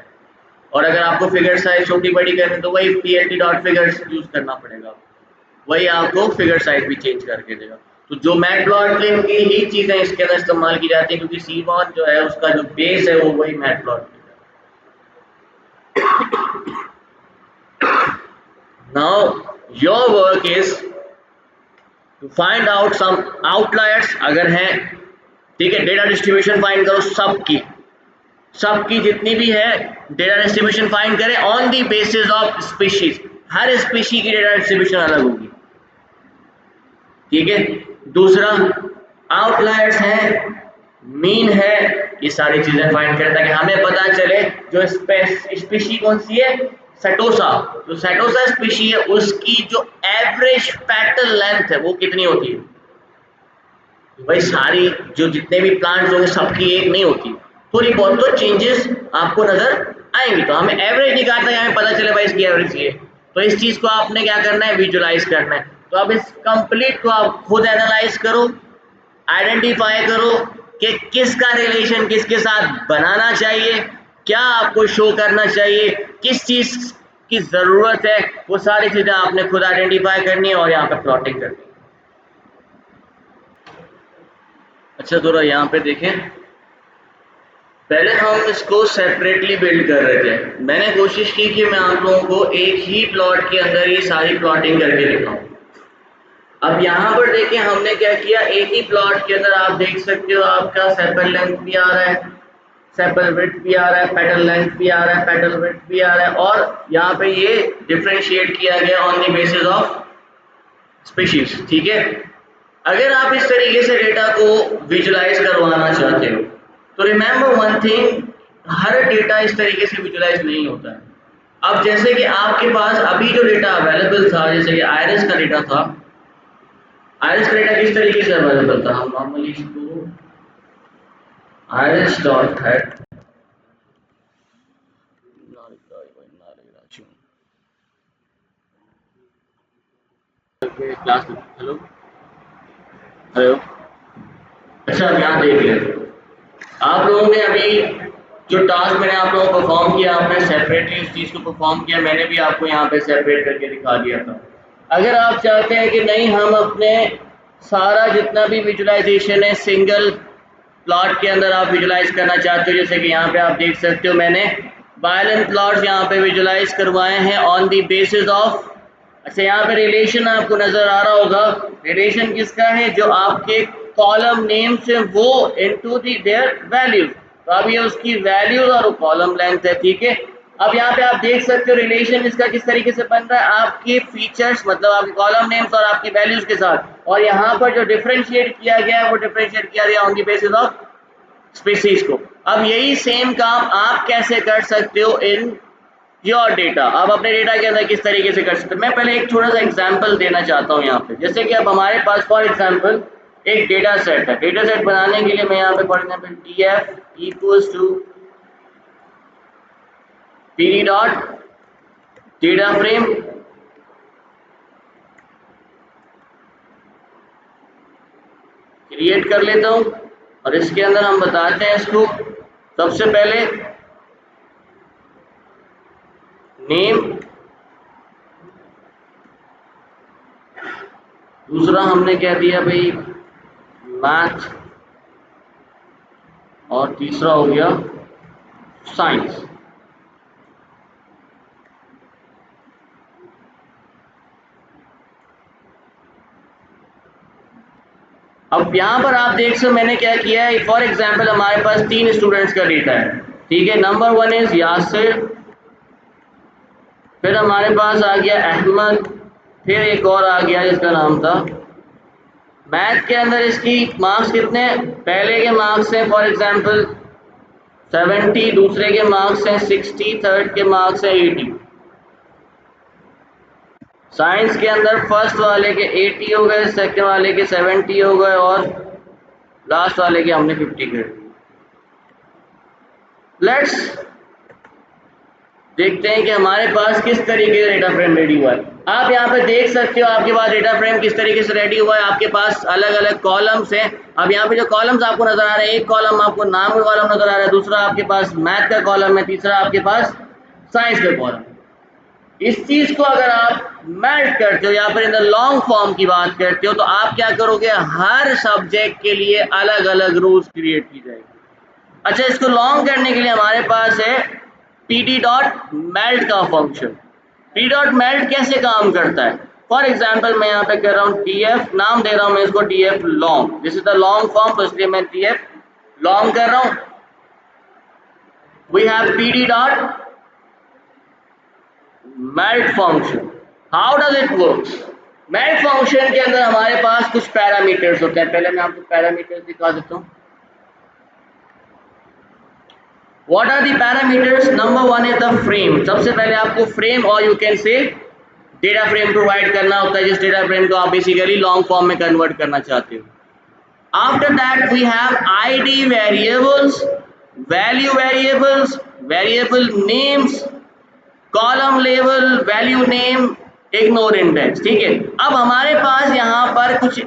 और अगर आपको फिगर साइज छोटी बड़ी करनी है तो वही plt डॉट फिगर्स यूज करना पड़ेगा, वही आपको फिगर साइज भी चेंज करके देगा। तो जो मैटप्लॉटलिब की ही चीजें इसके अंदर इस्तेमाल की जाती है, क्योंकि सीमॉन जो है उसका जो बेस है वो वही मैटप्लॉटलिब है। Now your work is to find out some outliers अगर हैं, ठीक है, डेटा डिस्ट्रीब्यूशन फाइंड करो सबकी जितनी भी है डेटा डिस्ट्रीब्यूशन फाइंड करें on the basis of species, her species की डेटा डिस्ट्रीब्यूशन अलग होगी, ठीक है। दूसरा आउटलायर्स है, मीन है, ये सारी चीजें फाइंड करें ताकि हमें पता चले जो स्पीशी कौन सी है, सेटोसा, जो सेटोसा स्पीशी है उसकी जो एवरेज पेटल लेंथ है वो कितनी होती है। भाई सारी जो जितने भी प्लांट्स होंगे सबकी एक नहीं होती, थोड़ी बहुत तो चेंजेस आपको नजर आएंगी, तो हमें एवरेज निकालना है, हमें पता चले भाई इसकी एवरेज ये, तो इस चीज को आपने क्या करना है, विजुलाइज करना है। तो अब इस कंप्लीट को आप खुद एनालाइज करो, आइडेंटिफाई करो कि किसका रिलेशन किसके साथ बनाना चाहिए, क्या आपको शो करना चाहिए, किस चीज की जरूरत है, वो सारी चीजें आपने खुद आइडेंटिफाई करनी है और यहाँ पे प्लॉटिंग करनी है। अच्छा थोड़ा यहाँ पे देखें, पहले हम इसको सेपरेटली बिल्ड कर रहे थे, मैंने कोशिश की कि मैं आप लोगों को एक ही प्लॉट के अंदर ये सारी प्लॉटिंग करके दिखाऊं। अब यहाँ पर देखिए हमने क्या किया, एक ही प्लॉट के अंदर आप देख सकते हो आपका सेपल लेंथ भी आ रहा है, सेपल विड्थ भी आ रहा है, पेटल लेंथ भी आ रहा है, पेटल विड्थ भी आ रहा है, और यहाँ पे ये डिफरेंशिएट किया गया on the basis of species, ठीक है। अगर आप इस तरीके से डेटा को विजुलाइज करवाना चाहते हो तो रिमेंबर वन थिंग, हर डेटा इस तरीके से विजुलाइज नहीं होता है। अब जैसे कि आपके पास अभी जो डेटा अवेलेबल था, जैसे कि आयरस का डेटा था, आयरस का डेटा किस तरीके से अवेलेबल था, हम नॉर्मली इसको आयरस डॉट हैट क्लास, हेलो हेलो, अच्छा अब यहाँ देख लें, आप लोगों ने अभी जो टास्क मैंने आप लोगों को परफॉर्म किया, आपने सेपरेटली उस चीज़ को परफॉर्म किया, मैंने भी आपको यहाँ पे सेपरेट करके दिखा दिया था। अगर आप चाहते हैं कि नहीं हम अपने सारा जितना भी विजुलाइजेशन है सिंगल प्लॉट के अंदर आप विजुलाइज करना चाहते हो, जैसे कि यहाँ पे आप देख सकते हो मैंने वायलेंट प्लॉट्स यहाँ पे विजुलाइज करवाए हैं ऑन द बेसिस ऑफ, अच्छा यहाँ पे रिलेशन आपको नजर आ रहा होगा, रिलेशन किसका है, जो आपके कॉलम नेम्स है वो इनटू दी देयर वैल्यूज, तो अब ये उसकी वैल्यूज और वो कॉलम लेंथ है, ठीक है। अब यहाँ पे आप देख सकते हो रिलेशन इसका किस तरीके से बन रहा है, आपके फीचर्स मतलब आपके कॉलम नेम्स और आपकी वैल्यूज के साथ, और यहाँ पर जो डिफरेंशिएट किया गया है वो डिफरेंशिएट किया गया on the basis of species को। अब यही सेम काम आप कैसे कर सकते हो इन योर डेटा, आप अपने डेटा के अंदर किस तरीके से कर सकते हो। मैं पहले एक छोटा सा एग्जांपल देना चाहता हूँ यहाँ पे, जैसे कि अब हमारे पास फॉर एग्जांपल एक डेटा सेट है, डेटा सेट बनाने के लिए मैं यहाँ पे for example df equals to pd dot data frame create कर लेता हूँ, और इसके अंदर हम बताते हैं इसको सबसे पहले नेम, दूसरा हमने क्या दिया भाई मैथ, और तीसरा हो गया साइंस। अब यहाँ पर आप देख सकते मैंने क्या किया है, फॉर एग्जाम्पल हमारे पास 3 स्टूडेंट्स का डेटा है, ठीक है। नंबर 1 इज यासिर, फिर हमारे पास आ गया अहमद, फिर एक और आ गया जिसका नाम था। मैथ के अंदर इसकी मार्क्स कितने, पहले के मार्क्स हैं फॉर एग्जाम्पल 70, दूसरे के मार्क्स हैं 60, थर्ड के मार्क्स हैं 80। साइंस के अंदर फर्स्ट वाले के 80 हो गए, सेकंड वाले के 70 हो गए और लास्ट वाले के हमने 50 कर दिए। लेट्स देखते हैं कि हमारे पास किस तरीके का डेटा फ्रेम रेडी हुआ है। आप यहाँ पे देख सकते हो आपके पास डेटा फ्रेम किस तरीके से रेडी हुआ है। आपके पास अलग अलग कॉलम्स हैं। अब यहाँ पे जो कॉलम्स आपको नजर आ रहे हैं, एक कॉलम आपको नाम का कॉलम नजर आ रहा है, दूसरा आपके पास मैथ का कॉलम है, तीसरा आपके पास साइंस का कॉलम। इस चीज को अगर आप मेल्ट करते हो, यहाँ पर इन द लॉन्ग फॉर्म की बात करते हो, तो आप क्या करोगे, हर सब्जेक्ट के लिए अलग अलग रूल्स क्रिएट की जाएगी। अच्छा, इसको लॉन्ग करने के लिए हमारे पास है pd.melt का फंक्शन। pd.melt कैसे काम करता है, फॉर एग्जाम्पल मैं यहाँ पे कर रहा हूँ df, नाम दे रहा हूँ मैं इसको df long, this is the long form, तो इसलिए मैं df long कर रहा हूँ। We have pd.melt function. How does it works, melt function के अंदर हमारे पास कुछ पैरामीटर्स होते हैं। पहले मैं आपको पैरामीटर्स दिखा देता हूँ। What are the parameters? Number 1 is the frame। सबसे पहले आपको फ्रेम और you can say data frame provide करना होता है, जिस डेटा फ्रेम को आप बेसिकली लॉन्ग फॉर्म में कन्वर्ट करना चाहते हो। After that we have ID variables, value variables, variable names, column level, value name, ignore index, ठीक है। अब हमारे पास यहाँ पर कुछ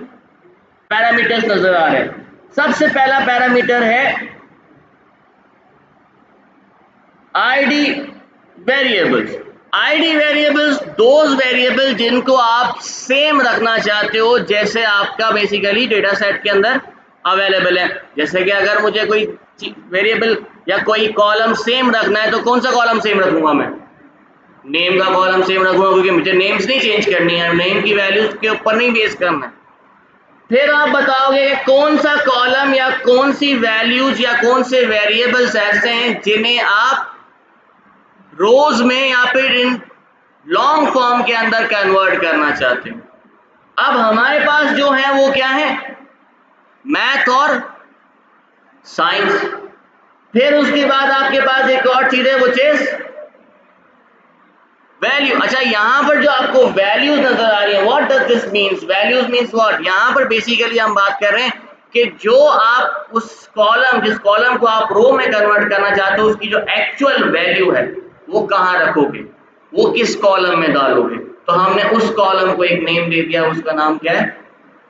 पैरामीटर्स नजर आ रहे हैं। सबसे पहला पैरामीटर है ID variables. ID variables those variable जिनको आप सेम रखना चाहते हो जैसे आपका बेसिकली डेटा सेट के अंदर अवेलेबल है। जैसे कि अगर मुझे कोई वेरिएबल या कोई कॉलम सेम रखना है, तो कौन सा कॉलम सेम रखूंगा मैं, नेम का कॉलम सेम रखूंगा, क्योंकि मुझे नेम्स नहीं चेंज करनी है, नेम की वैल्यूज के ऊपर नहीं बेस करना है। फिर आप बताओगे कि कौन सा कॉलम या कौन सी वैल्यूज या कौन से वेरिएबल्स ऐसे हैं जिन्हें आप रोज में या फिर इन लॉन्ग फॉर्म के अंदर कन्वर्ट करना चाहते हो। अब हमारे पास जो है वो क्या है, मैथ और साइंस। फिर उसके बाद आपके पास एक और चीज है, वो चीज वैल्यू। अच्छा, यहां पर जो आपको वैल्यूज नजर आ रही है, what does this means, values means what, यहां पर बेसिकली हम बात कर रहे हैं कि जो आप उस कॉलम, जिस कॉलम को आप रो में कन्वर्ट करना चाहते हो, उसकी जो एक्चुअल वैल्यू है वो कहाँ रखोगे, वो किस कॉलम में डालोगे। तो हमने उस कॉलम को एक नेम दे दिया, उसका नाम क्या है,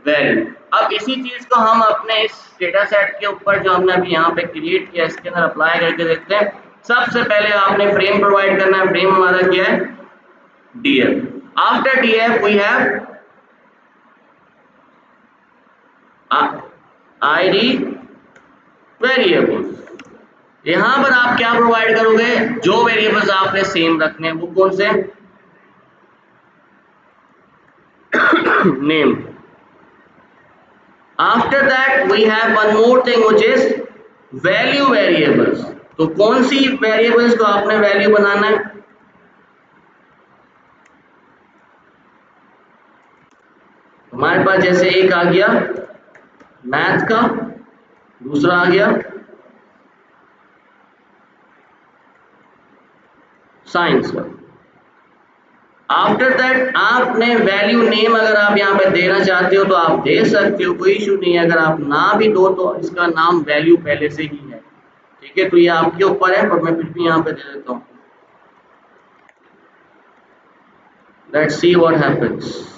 वैल्यू। अब इसी चीज को हम अपने इस डेटा सेट के ऊपर जो हमने अभी यहाँ पे क्रिएट किया, इसके अंदर अप्लाई करके देखते हैं। सबसे पहले आपने फ्रेम प्रोवाइड करना है। फ्रेम हमारा क्या है, df। after df we have id variables. यहां पर आप क्या प्रोवाइड करोगे, जो वेरिएबल्स आपने सेम रखने हैं वो कौन से, name. After that we have one more thing which is value variables. तो कौन सी वेरिएबल्स को आपने वैल्यू बनाना है, हमारे पास जैसे एक आ गया मैथ का, दूसरा आ गया साइंस का। आफ्टर दैट आपने वैल्यू नेम अगर आप यहाँ पे देना चाहते हो तो आप दे सकते हो, कोई इशू नहीं है। अगर आप ना भी दो तो इसका नाम वैल्यू पहले से ही है, ठीक है। तो ये आपके ऊपर है, पर मैं फिर भी यहाँ पे दे देता हूँ। Let's see what happens.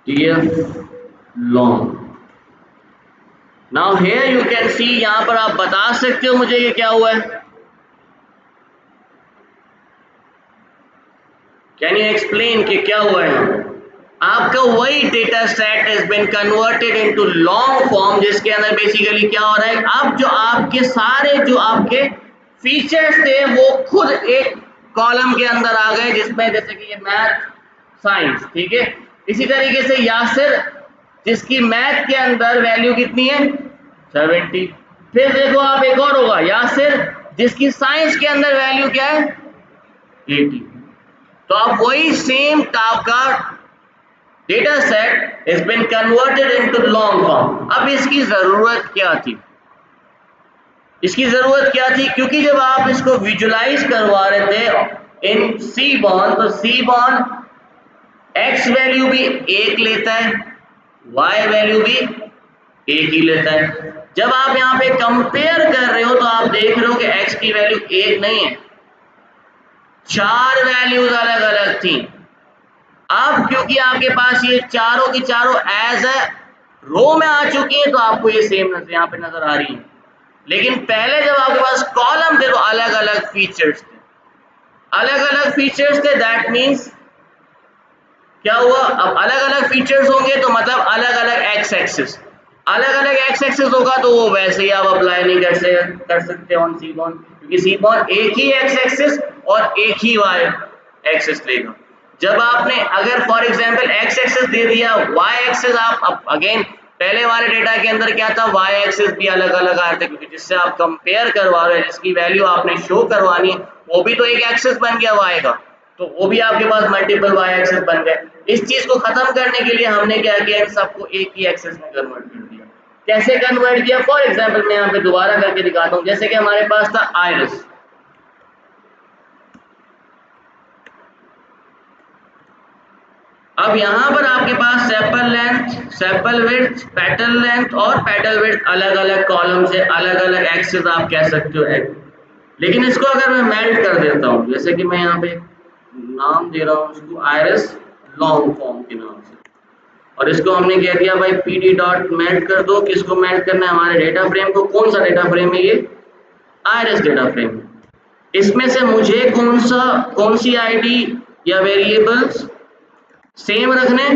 df long। Now here you can सी, यहाँ पर आप बता सकते हो मुझे ये क्या हुआ है, कैन यू एक्सप्लेन कि क्या हुआ है। आपका वही data set has been converted into long form, जिसके अंदर बेसिकली क्या हो रहा है, अब जो आपके सारे जो आपके फीचर्स थे वो खुद एक कॉलम के अंदर आ गए जिसमें जैसे कि ये मैथ साइंस, ठीक है। इसी तरीके से यासिर जिसकी मैथ के अंदर वैल्यू कितनी है 70। फिर देखो आप एक और होगा यासिर जिसकी साइंस के अंदर वैल्यू क्या है 80। तो अब वही सेम टाइप का data set is been converted into long form. अब इसकी जरूरत क्या थी? इसकी जरूरत क्या थी? क्योंकि जब आप इसको विजुलाइज करवा रहे थे इन सीबॉर्न, तो सीबॉर्न एक्स वैल्यू भी एक लेता है, वाई वैल्यू भी एक ही लेता है। जब आप यहाँ पे कंपेयर कर रहे हो तो आप देख रहे हो कि एक्स की वैल्यू एक नहीं है, 4 वैल्यूज अलग अलग थी। अब क्योंकि आपके पास ये चारों की चारों एज ए रो में आ चुकी हैं तो आपको ये सेम यहाँ पे नजर आ रही है। लेकिन पहले जब आपके पास कॉलम थे तो अलग अलग फीचर्स थे, अलग अलग फीचर्स थे। दैट मीन्स क्या हुआ? अब अलग अलग फीचर्स होंगे तो मतलब अलग अलग एक्स एक्सिस, अलग अलग एक्स एक्सिस होगा तो वो वैसे ही आप अप्लाई नहीं कर सकते ऑन सीबॉर्न, क्योंकि सीबॉर्न एक ही एक्स एक्सिस और एक ही वाई एक्सिस लेगा। जब आपने अगर फॉर एग्जांपल एक्स एक्सिस दे दिया, वाई एक्सिस आप अगेन पहले वाले डेटा के अंदर क्या था, वाई एक्सिस भी अलग अलग आए थे, क्योंकि जिससे आप कंपेयर करवा रहे हैं, जिसकी वैल्यू आपने शो करवानी है वो भी तो एक एक्सिस बन गया वाई का, तो वो भी आपके पास मल्टीपल वाई एक्सिस बन गए। इस चीज को खत्म करने के लिए हमने क्या किया, इन सबको एक ही एक्सिस में कन्वर्ट कर दिया। कैसे कन्वर्ट किया? फॉर एग्जांपल मैं यहाँ पे दोबारा करके दिखाता हूँ। जैसे कि हमारे पास था आयरिस, अब यहाँ पर आपके पास sepal length, sepal width, petal length और पेटल विड्थ अलग अलग कॉलम से अलग अलग एक्सिस आप कह सकते हो। लेकिन इसको अगर मैं मेल्ट कर देता हूँ, जैसे कि मैं यहाँ पे नाम दे रहा हूँ इसको आयरिस लॉन्ग फॉर्म के नाम से, और इसको हमने कह दिया भाई pd डॉट मेल्ट कर दो। किसको मेल्ट करना है? हमारे डेटा फ्रेम को। कौन सा डेटा फ्रेम है? ये आयरिस डेटा फ्रेम। इसमें से मुझे कौन सी आईडी या वेरिएबल्स सेम रखने?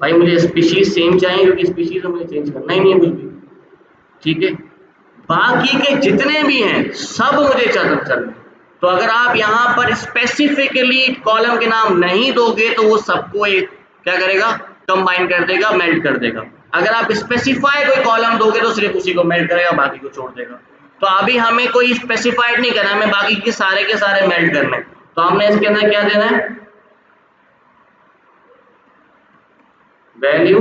भाई मुझे स्पीशीज सेम चाहिए, क्योंकि स्पीशीज मुझे चेंज करना ही नहीं है कुछ भी, ठीक है। बाकी के जितने भी हैं सब मुझे चलने। तो अगर आप यहाँ पर स्पेसिफिकली कॉलम के नाम नहीं दोगे तो वो सबको एक क्या करेगा, कंबाइन कर देगा, मेल्ट कर देगा। अगर आप स्पेसिफाई कोई कॉलम दोगे तो सिर्फ उसी को मेल्ट करेगा, बाकी को छोड़ देगा। तो अभी हमें कोई स्पेसिफाइड नहीं करना, हमें बाकी के सारे मेल्ट करने हैं। तो हमने इसके अंदर क्या देना है? वैल्यू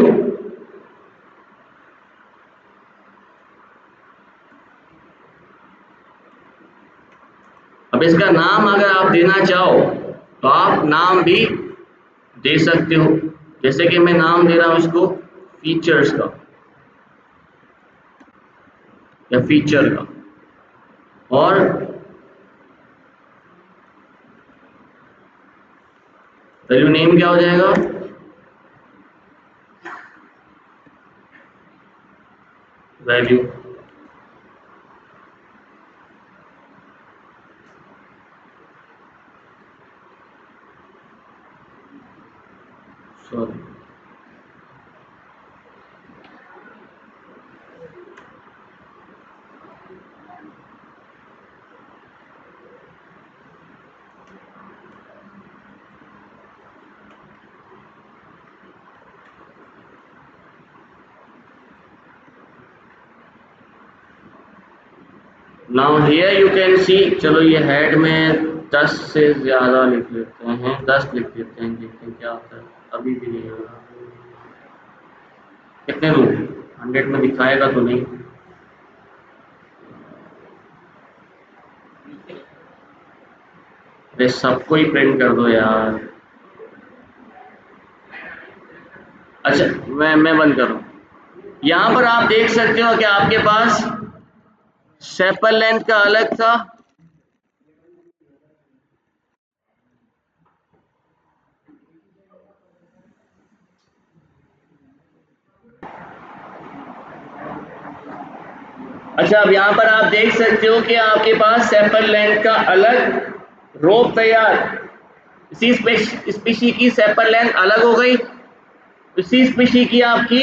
अब इसका नाम अगर आप देना चाहो तो आप नाम भी दे सकते हो। जैसे कि मैं नाम दे रहा हूं इसको फीचर्स का या फीचर का, और वैल्यू नेम क्या हो जाएगा? Value. Sorry, now here you can सी। चलो ये हेड में 10 से ज्यादा लिख लेते हैं, 10 लिख देते हैं, देखते हैं क्या होता है। अभी भी नहीं हो रहा। कितने दूर? 100 में दिखाएगा तो नहीं। अरे सबको ही प्रिंट कर दो यार। अच्छा मैं बंद कर रहा हूँ। यहाँ पर आप देख सकते हो कि आपके पास सेपल लेंथ का अलग था, अच्छा अब यहाँ पर आप देख सकते हो कि आपके पास सेपल लेंथ का अलग रोप तैयार। इसी स्पीशी की सेपल लेंथ अलग हो गई, इसी स्पीशी की आपकी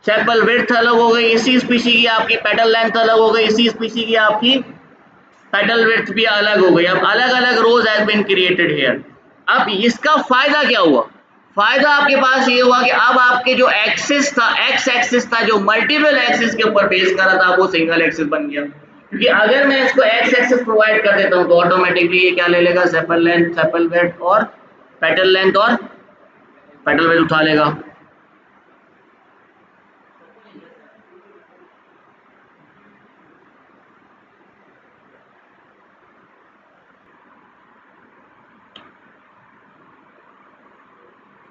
सेपल विड्थ अलग हो गई, इसी स्पीशी की आपकी पेटल लेंथ अलग हो गई, इसी स्पीशी की आपकी पेटल विड्थ भी अलग हो गई। अब अलग अलग रोज हैज बीन क्रिएटेड हियर। अब इसका फायदा क्या हुआ? फायदा आपके पास ये हुआ कि अब आपके जो एक्सिस था, एक्स एक्सिस था, जो मल्टीपल एक्सिस के ऊपर बेस कर रहा था, वो सिंगल एक्सिस बन गया। क्योंकि अगर मैं इसको एक्स एक्सिस प्रोवाइड कर देता हूँ तो ऑटोमेटिकली ये क्या ले लेगा? सेपल लेंथ, सेपल विड्थ और पेटल लेंथ और पेटल विड्थ उठा लेगा।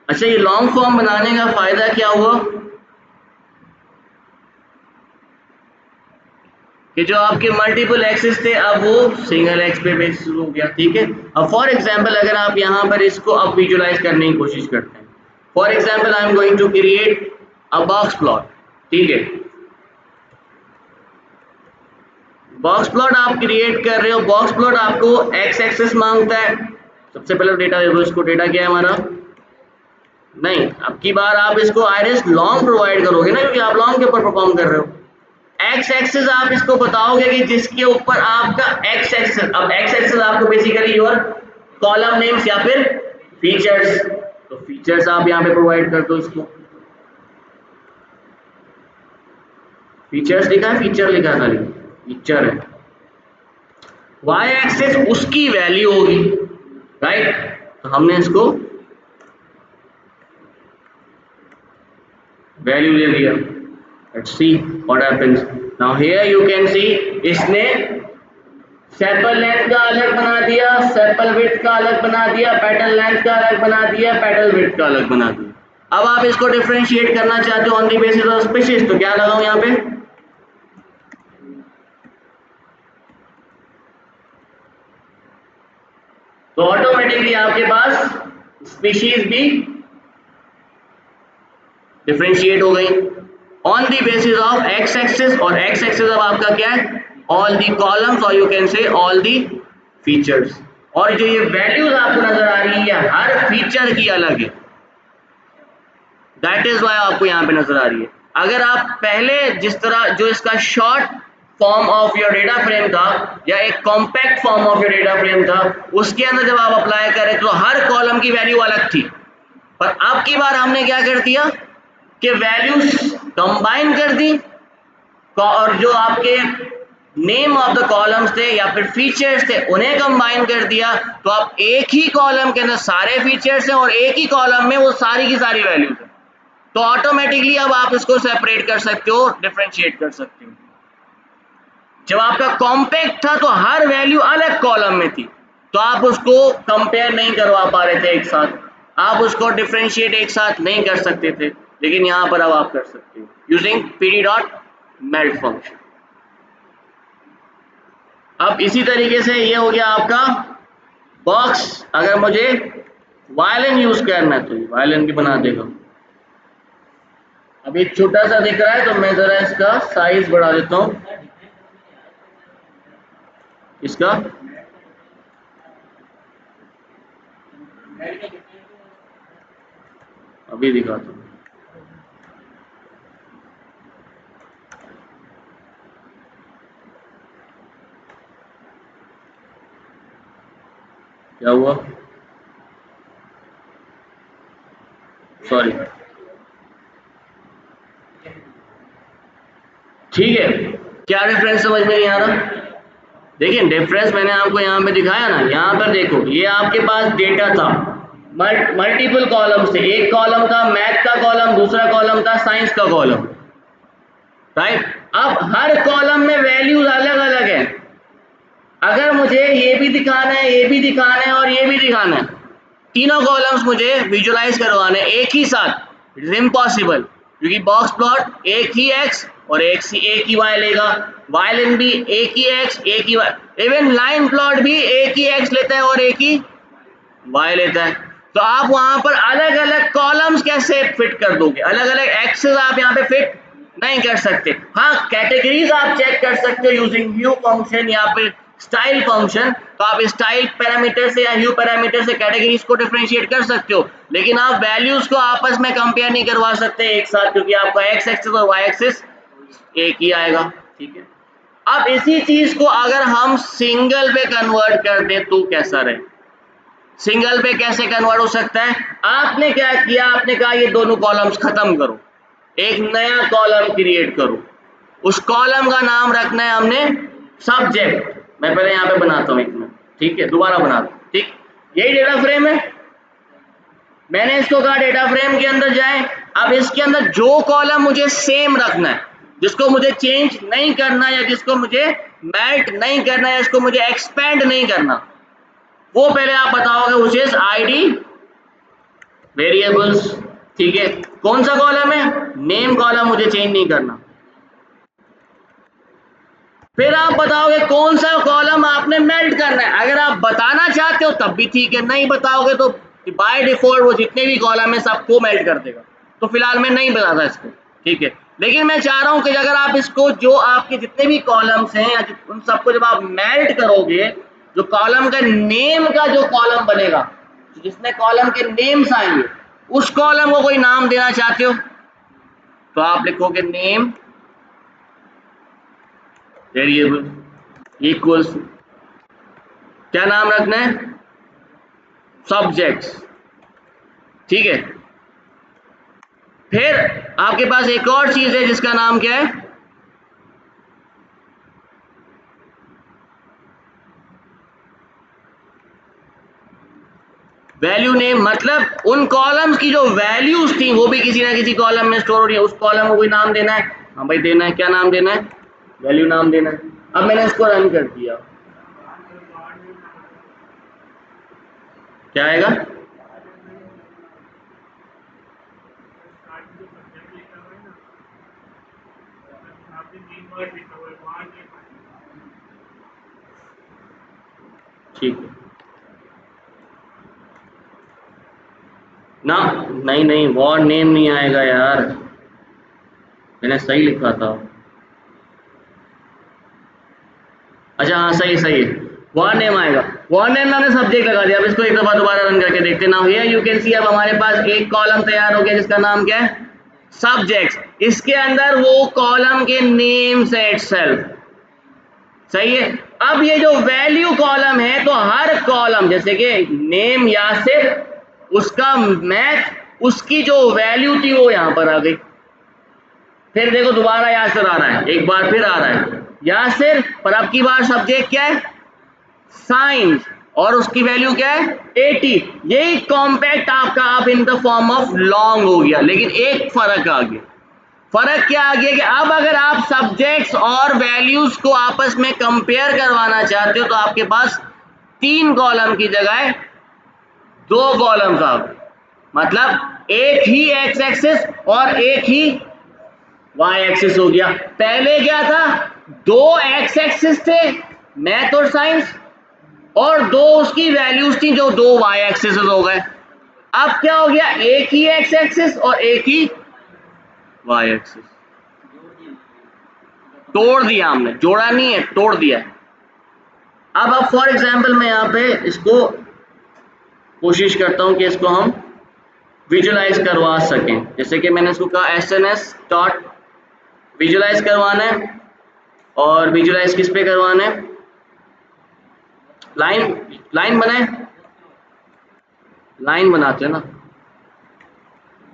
अच्छा, ये लॉन्ग फॉर्म बनाने का फायदा क्या हुआ कि जो आपके मल्टीपल एक्सिस थे अब वो सिंगल एक्स पे बेसिस हो गया। ठीक है। अब फॉर एग्जांपल अगर आप यहाँ पर इसको अब विजुलाइज करने की कोशिश करते हैं, for example I am going to create a box plot. ठीक है, बॉक्स प्लॉट आप क्रिएट कर रहे हो, बॉक्स प्लॉट आपको एक्स एक्सिस मांगता है। सबसे पहले डेटा देखो, इसको डेटा क्या है हमारा? नहीं, अब की बार आप इसको आईरिस लॉन्ग प्रोवाइड करोगे ना, क्योंकि आप लॉन्ग के ऊपर परफॉर्म कर रहे हो। एक्स एक्सिस आप इसको बताओगे कि जिसके ऊपर आपका एक्स एक्सिस, अब एक्स एक्सिस आपको बेसिकली योर कॉलम नेम्स या फिर फीचर्स, तो फीचर्स आप यहाँ पे प्रोवाइड कर दो इसको। फीचर्स लिखा है, फीचर लिखा है, खाली फीचर है। वाई एक्सिस उसकी वैल्यू होगी, राइट? तो हमने इसको वैल्यू ले लिया। Let's see what happens now. Here you can सी इसने सेपल लेंथ का अलग बना दिया, सेपल विड्थ का अलग बना दिया, पेटल लेंथ का अलग बना दिया, पेटल विड्थ का अलग बना दिया। अब आप इसको डिफरेंशिएट करना चाहते हो on the basis of species, तो क्या लगाऊं यहाँ पे? तो ऑटोमेटिकली आपके पास स्पीशीज भी डिफरेंशिएट हो गई on the basis of x axis. और एक्स एक्सिस अब आपका क्या है? ऑल दी कॉलम्स, और यू कैन से ऑल दी फीचर्स। और जो ये वैल्यूज आपको नजर आ रही है हर फीचर की अलग है, दैट इज वाई आपको यहाँ पे नजर आ रही है। अगर आप पहले जिस तरह जो इसका short form of your data frame था या एक compact form of your data frame था, उसके अंदर जब आप अप्लाई करें तो हर कॉलम की वैल्यू अलग थी। पर अब की बार हमने क्या कर दिया कि वैल्यूज कंबाइन कर दी, और जो आपके नेम ऑफ द कॉलम्स थे या फिर फीचर्स थे उन्हें कंबाइन कर दिया। तो आप एक ही कॉलम के अंदर सारे फीचर्स हैं और एक ही कॉलम में वो सारी की सारी वैल्यूज हैं। तो ऑटोमेटिकली अब आप इसको सेपरेट कर सकते हो, डिफरेंशिएट कर सकते हो। जब आपका कॉम्पैक्ट था तो हर वैल्यू अलग कॉलम में थी, तो आप उसको कंपेयर नहीं करवा पा रहे थे एक साथ, आप उसको डिफरेंशिएट एक साथ नहीं कर सकते थे। लेकिन यहां पर अब आप कर सकते हो यूजिंग pd.meld फंक्शन। अब इसी तरीके से ये हो गया आपका बॉक्स। अगर मुझे वायलिन यूज करना है तो वायलिन भी बना देगा। अभी छोटा सा दिख रहा है तो मैं जरा इसका साइज बढ़ा देता हूं, इसका अभी दिखाता हूं। क्या हुआ? सॉरी। ठीक है, क्या डिफरेंस समझ में नहीं आ रहा? देखिए डिफरेंस मैंने आपको यहाँ पे दिखाया ना, यहाँ पर देखो ये आपके पास डेटा था, मल्टीपल कॉलम्स थे, एक कॉलम था मैथ का कॉलम, दूसरा कॉलम था साइंस का कॉलम, राइट? अब हर कॉलम में वैल्यूज अलग अलग है। अगर मुझे ये भी दिखाना है, ये भी दिखाना है और ये भी दिखाना है, तीनों कॉलम्स मुझे विजुलाइज करवाने एक ही साथ, इट इज इम्पॉसिबल, क्योंकि बॉक्स प्लॉट एक ही एक्स और एक ही वाई लेगा, वायलिन भी एक ही एक्स एक ही वाई, इवन लाइन प्लॉट भी एक ही एक्स लेता है और एक ही वाई लेता है। तो आप वहां पर अलग अलग कॉलम्स कैसे फिट कर दोगे? अलग अलग एक्सेस आप यहाँ पे फिट नहीं कर सकते। हाँ, कैटेगरीज आप चेक कर सकते हो यूजिंग ह्यू फंक्शन या फिर स्टाइल फंक्शन। तो आप स्टाइल पैरामीटर से या ह्यू पैरामीटर से कैटेगरीज को डिफरेंशिएट कर सकते हो, लेकिन आप वैल्यूज को आपस में कंपेयर नहीं करवा सकते एक साथ, क्योंकि आपका एक्स एक्सिस और वाई एक्सिस एक ही आएगा। ठीक है, अब इसी चीज को अगर हम सिंगल पे कन्वर्ट कर दें तो कैसा रहे? सिंगल पे कैसे कन्वर्ट हो सकता है? आपने क्या किया, आपने कहा ये दोनों कॉलम्स खत्म करो, एक नया कॉलम क्रिएट करो, उस कॉलम का नाम रखना है हमने सब्जेक्ट। मैं पहले यहाँ पे बनाता हूँ एक मिनट, ठीक है, दोबारा बनाता हूँ, ठीक। यही डेटा फ्रेम है, मैंने इसको कहा डेटा फ्रेम के अंदर जाए। अब इसके अंदर जो कॉलम मुझे सेम रखना है, जिसको मुझे चेंज नहीं करना, या जिसको मुझे मेल्ट नहीं करना, या इसको मुझे एक्सपेंड नहीं करना, वो पहले आप बताओगे, विच इज आईडी वेरिएबल्स, ठीक है। कौन सा कॉलम है? नेम कॉलम, मुझे चेंज नहीं करना। फिर आप बताओगे कौन सा कॉलम आपने मेल्ट करना है। अगर आप बताना चाहते हो तब भी ठीक है, नहीं बताओगे तो बाय डिफॉल्ट वो जितने भी कॉलम है सबको मेल्ट कर देगा। तो फिलहाल मैं नहीं बताता इसको, ठीक है। लेकिन मैं चाह रहा हूं कि अगर आप इसको, जो आपके जितने भी कॉलम्स हैं या उन सबको जब आप मेल्ट करोगे, जो कॉलम का नेम का जो कॉलम बनेगा, जिसमें कॉलम के नेम्स आएंगे, उस कॉलम को कोई नाम देना चाहते हो तो आप लिखोगे नेम वेरिएबल इक्वल्स, क्या नाम रखना है? सब्जेक्ट्स, ठीक है। फिर आपके पास एक और चीज है जिसका नाम क्या है? Value name. मतलब उन कॉलम्स की जो वैल्यूज थी वो भी किसी ना किसी कॉलम में स्टोर हो रही है, उस कॉलम को कोई नाम देना है। हाँ भाई देना है, क्या नाम देना है? वैल्यू नाम देना है। अब मैंने इसको रन कर दिया, क्या आएगा? ठीक है ना, नहीं नहीं, वॉर नेम नहीं आएगा यार, मैंने सही लिखा था। अच्छा हाँ, सही सही है, वॉर नेम आएगा। वॉर नेम में हमने सब्जेक्ट लगा दिया। अब इसको एक दफा दोबारा रन करके देखते ना। हियर यू कैन सी, अब हमारे पास एक कॉलम तैयार हो गया जिसका नाम क्या है? सब्जेक्ट्स। इसके अंदर वो कॉलम के नेम्स है इटसेल्फ, सही है। अब ये जो वैल्यू कॉलम है, तो हर कॉलम, जैसे कि नेम यासिर, उसका मैथ, उसकी जो वैल्यू थी वो यहां पर आ गई। फिर देखो दोबारा यासिर आ रहा है, एक बार फिर आ रहा है यासिर, पर अब की बार सब्जेक्ट क्या है? साइंस, और उसकी वैल्यू क्या है? 80। यही कॉम्पैक्ट आपका अब इन द फॉर्म ऑफ लॉन्ग हो गया। लेकिन एक फर्क आ गया। फर्क क्या आ गया कि अब अगर आप सब्जेक्ट्स और वैल्यूज को आपस में कंपेयर करवाना चाहते हो तो आपके पास 3 कॉलम की जगह 2 कॉलम का, मतलब एक ही एक्स एक्सिस और एक ही वाई एक्सिस हो गया। पहले क्या था? 2 एक्स एक्सिस थे, मैथ और साइंस, और 2 उसकी वैल्यूज थी जो 2 वाई एक्सिस हो गए। अब क्या हो गया? एक ही एक्स एक्सिस और एक ही वाई एक्सिस। तोड़ दिया हमने, जोड़ा नहीं है, तोड़ दिया है। अब फॉर एग्जांपल मैं यहाँ पे इसको कोशिश करता हूँ कि इसको हम विजुलाइज करवा सकें। जैसे कि मैंने इसको कहा SNS डॉट विजुलाइज करवाना है, और विजुलाइज किस पे करवाना है? लाइन, लाइन बनाए, लाइन बनाते हैं ना,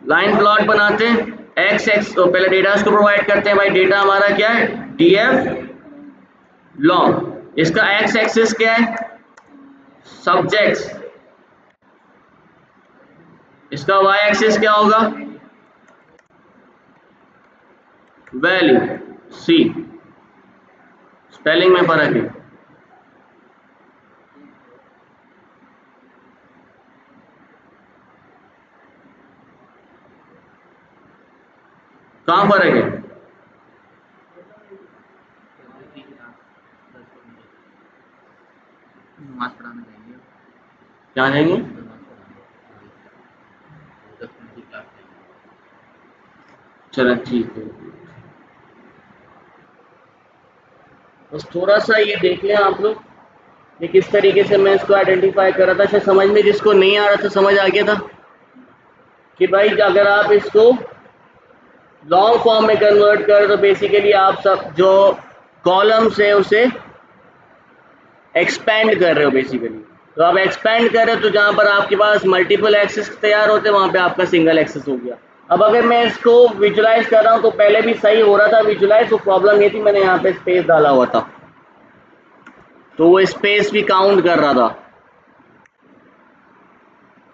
लाइन प्लॉट बनाते हैं। एक्स एक्स, तो पहले डेटा को प्रोवाइड करते हैं। भाई डेटा हमारा क्या है? DF long. इसका एक्स एक्सिस क्या है? सब्जेक्ट्स। इसका वाई एक्सिस क्या होगा? वैल्यू। सी, स्पेलिंग में फर्क है। कहां फर्क है? नमाज पढ़ाने जाएंगे, क्या जाएंगे? नमाज पढ़ाने 10 मिनट की क्लास लेंगे। चलो ठीक है, बस थोड़ा सा ये देख लें आप लोग कि किस तरीके से मैं इसको आइडेंटिफाई कर रहा था। शायद समझ में जिसको नहीं आ रहा था समझ आ गया था कि भाई अगर आप इसको लॉन्ग फॉर्म में कन्वर्ट कर, तो बेसिकली आप सब जो कॉलम से उसे एक्सपेंड कर रहे हो बेसिकली। तो आप एक्सपेंड कर रहे हो तो जहाँ पर आपके पास मल्टीपल एक्सेस तैयार होते हैं वहाँ पे आपका सिंगल एक्सेस हो गया। अब अगर मैं इसको विजुलाइज कर रहा हूँ तो पहले भी सही हो रहा था विजुलाइज, तो प्रॉब्लम ये थी मैंने यहाँ पे स्पेस डाला हुआ था तो वो स्पेस भी काउंट कर रहा था।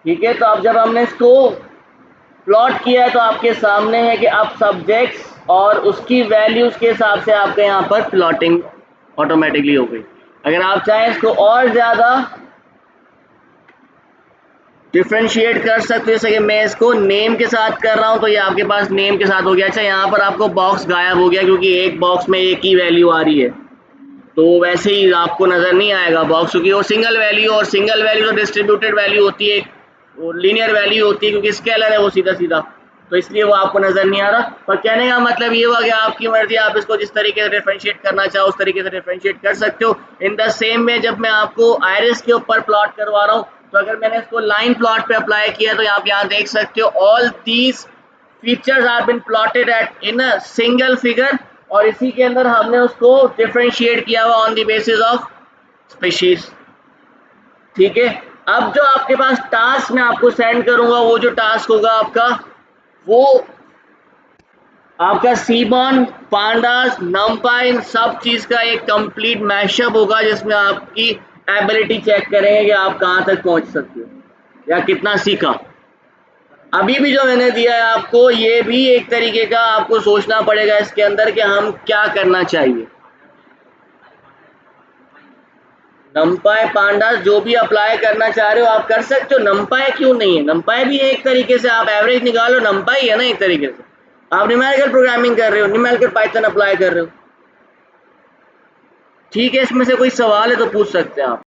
ठीक है, तो अब जब हमने इसको प्लॉट किया है तो आपके सामने है कि अब सब्जेक्ट्स और उसकी वैल्यूज के हिसाब से आपके यहाँ पर प्लॉटिंग ऑटोमेटिकली हो गई। अगर आप चाहें इसको और ज़्यादा डिफ्रेंशिएट कर सकते हो, जैसे कि मैं इसको नेम के साथ कर रहा हूँ तो ये आपके पास नेम के साथ हो गया। अच्छा, यहाँ पर आपको बॉक्स गायब हो गया क्योंकि एक बॉक्स में एक ही वैल्यू आ रही है, तो वैसे ही आपको नज़र नहीं आएगा बॉक्स, क्योंकि वो सिंगल वैल्यू, और सिंगल वैल्यू तो डिस्ट्रीब्यूटेड वैल्यू होती है, वो लीनियर वैल्यू होती है क्योंकि स्केलर है वो सीधा सीधा, तो इसलिए वो आपको नज़र नहीं आ रहा। पर कहने का मतलब ये हुआ कि आपकी मर्जी, आप इसको जिस तरीके से डिफरेंशिएट करना चाहो उस तरीके से डिफरेंशिएट कर सकते हो। इन द सेम वे जब मैं आपको आयरिस के ऊपर प्लॉट करवा रहा हूँ तो अगर मैंने इसको लाइन प्लॉट पे अप्लाई किया तो आप यहाँ देख सकते हो all these features are been plotted at in a single figure, और इसी के अंदर हमने उसको डिफरेंशिएट किया हुआ on the basis of species. ठीक है, अब जो आपके पास टास्क मैं आपको सेंड करूंगा, वो जो टास्क होगा आपका, वो आपका सीबॉन, पांडास, नमपाई, इन सब चीज का एक कंप्लीट मैशअप होगा जिसमें आपकी एबिलिटी चेक करेंगे कि आप कहां तक पहुंच सकते हो या कितना सीखा। अभी भी जो मैंने दिया है आपको, ये भी एक तरीके का आपको सोचना पड़ेगा इसके अंदर कि हम क्या करना चाहिए। नमपाई, पांडास जो भी अप्लाई करना चाह रहे हो आप कर सकते हो। नमपाई क्यों नहीं है, नमपाई भी एक तरीके से आप एवरेज निकालो, नमपाई है ना एक तरीके से। आप न्यूमेरिकल प्रोग्रामिंग कर रहे हो, न्यूमेरिकल पाइथन अप्लाई कर रहे हो। ठीक है, इसमें से कोई सवाल है तो पूछ सकते हैं आप।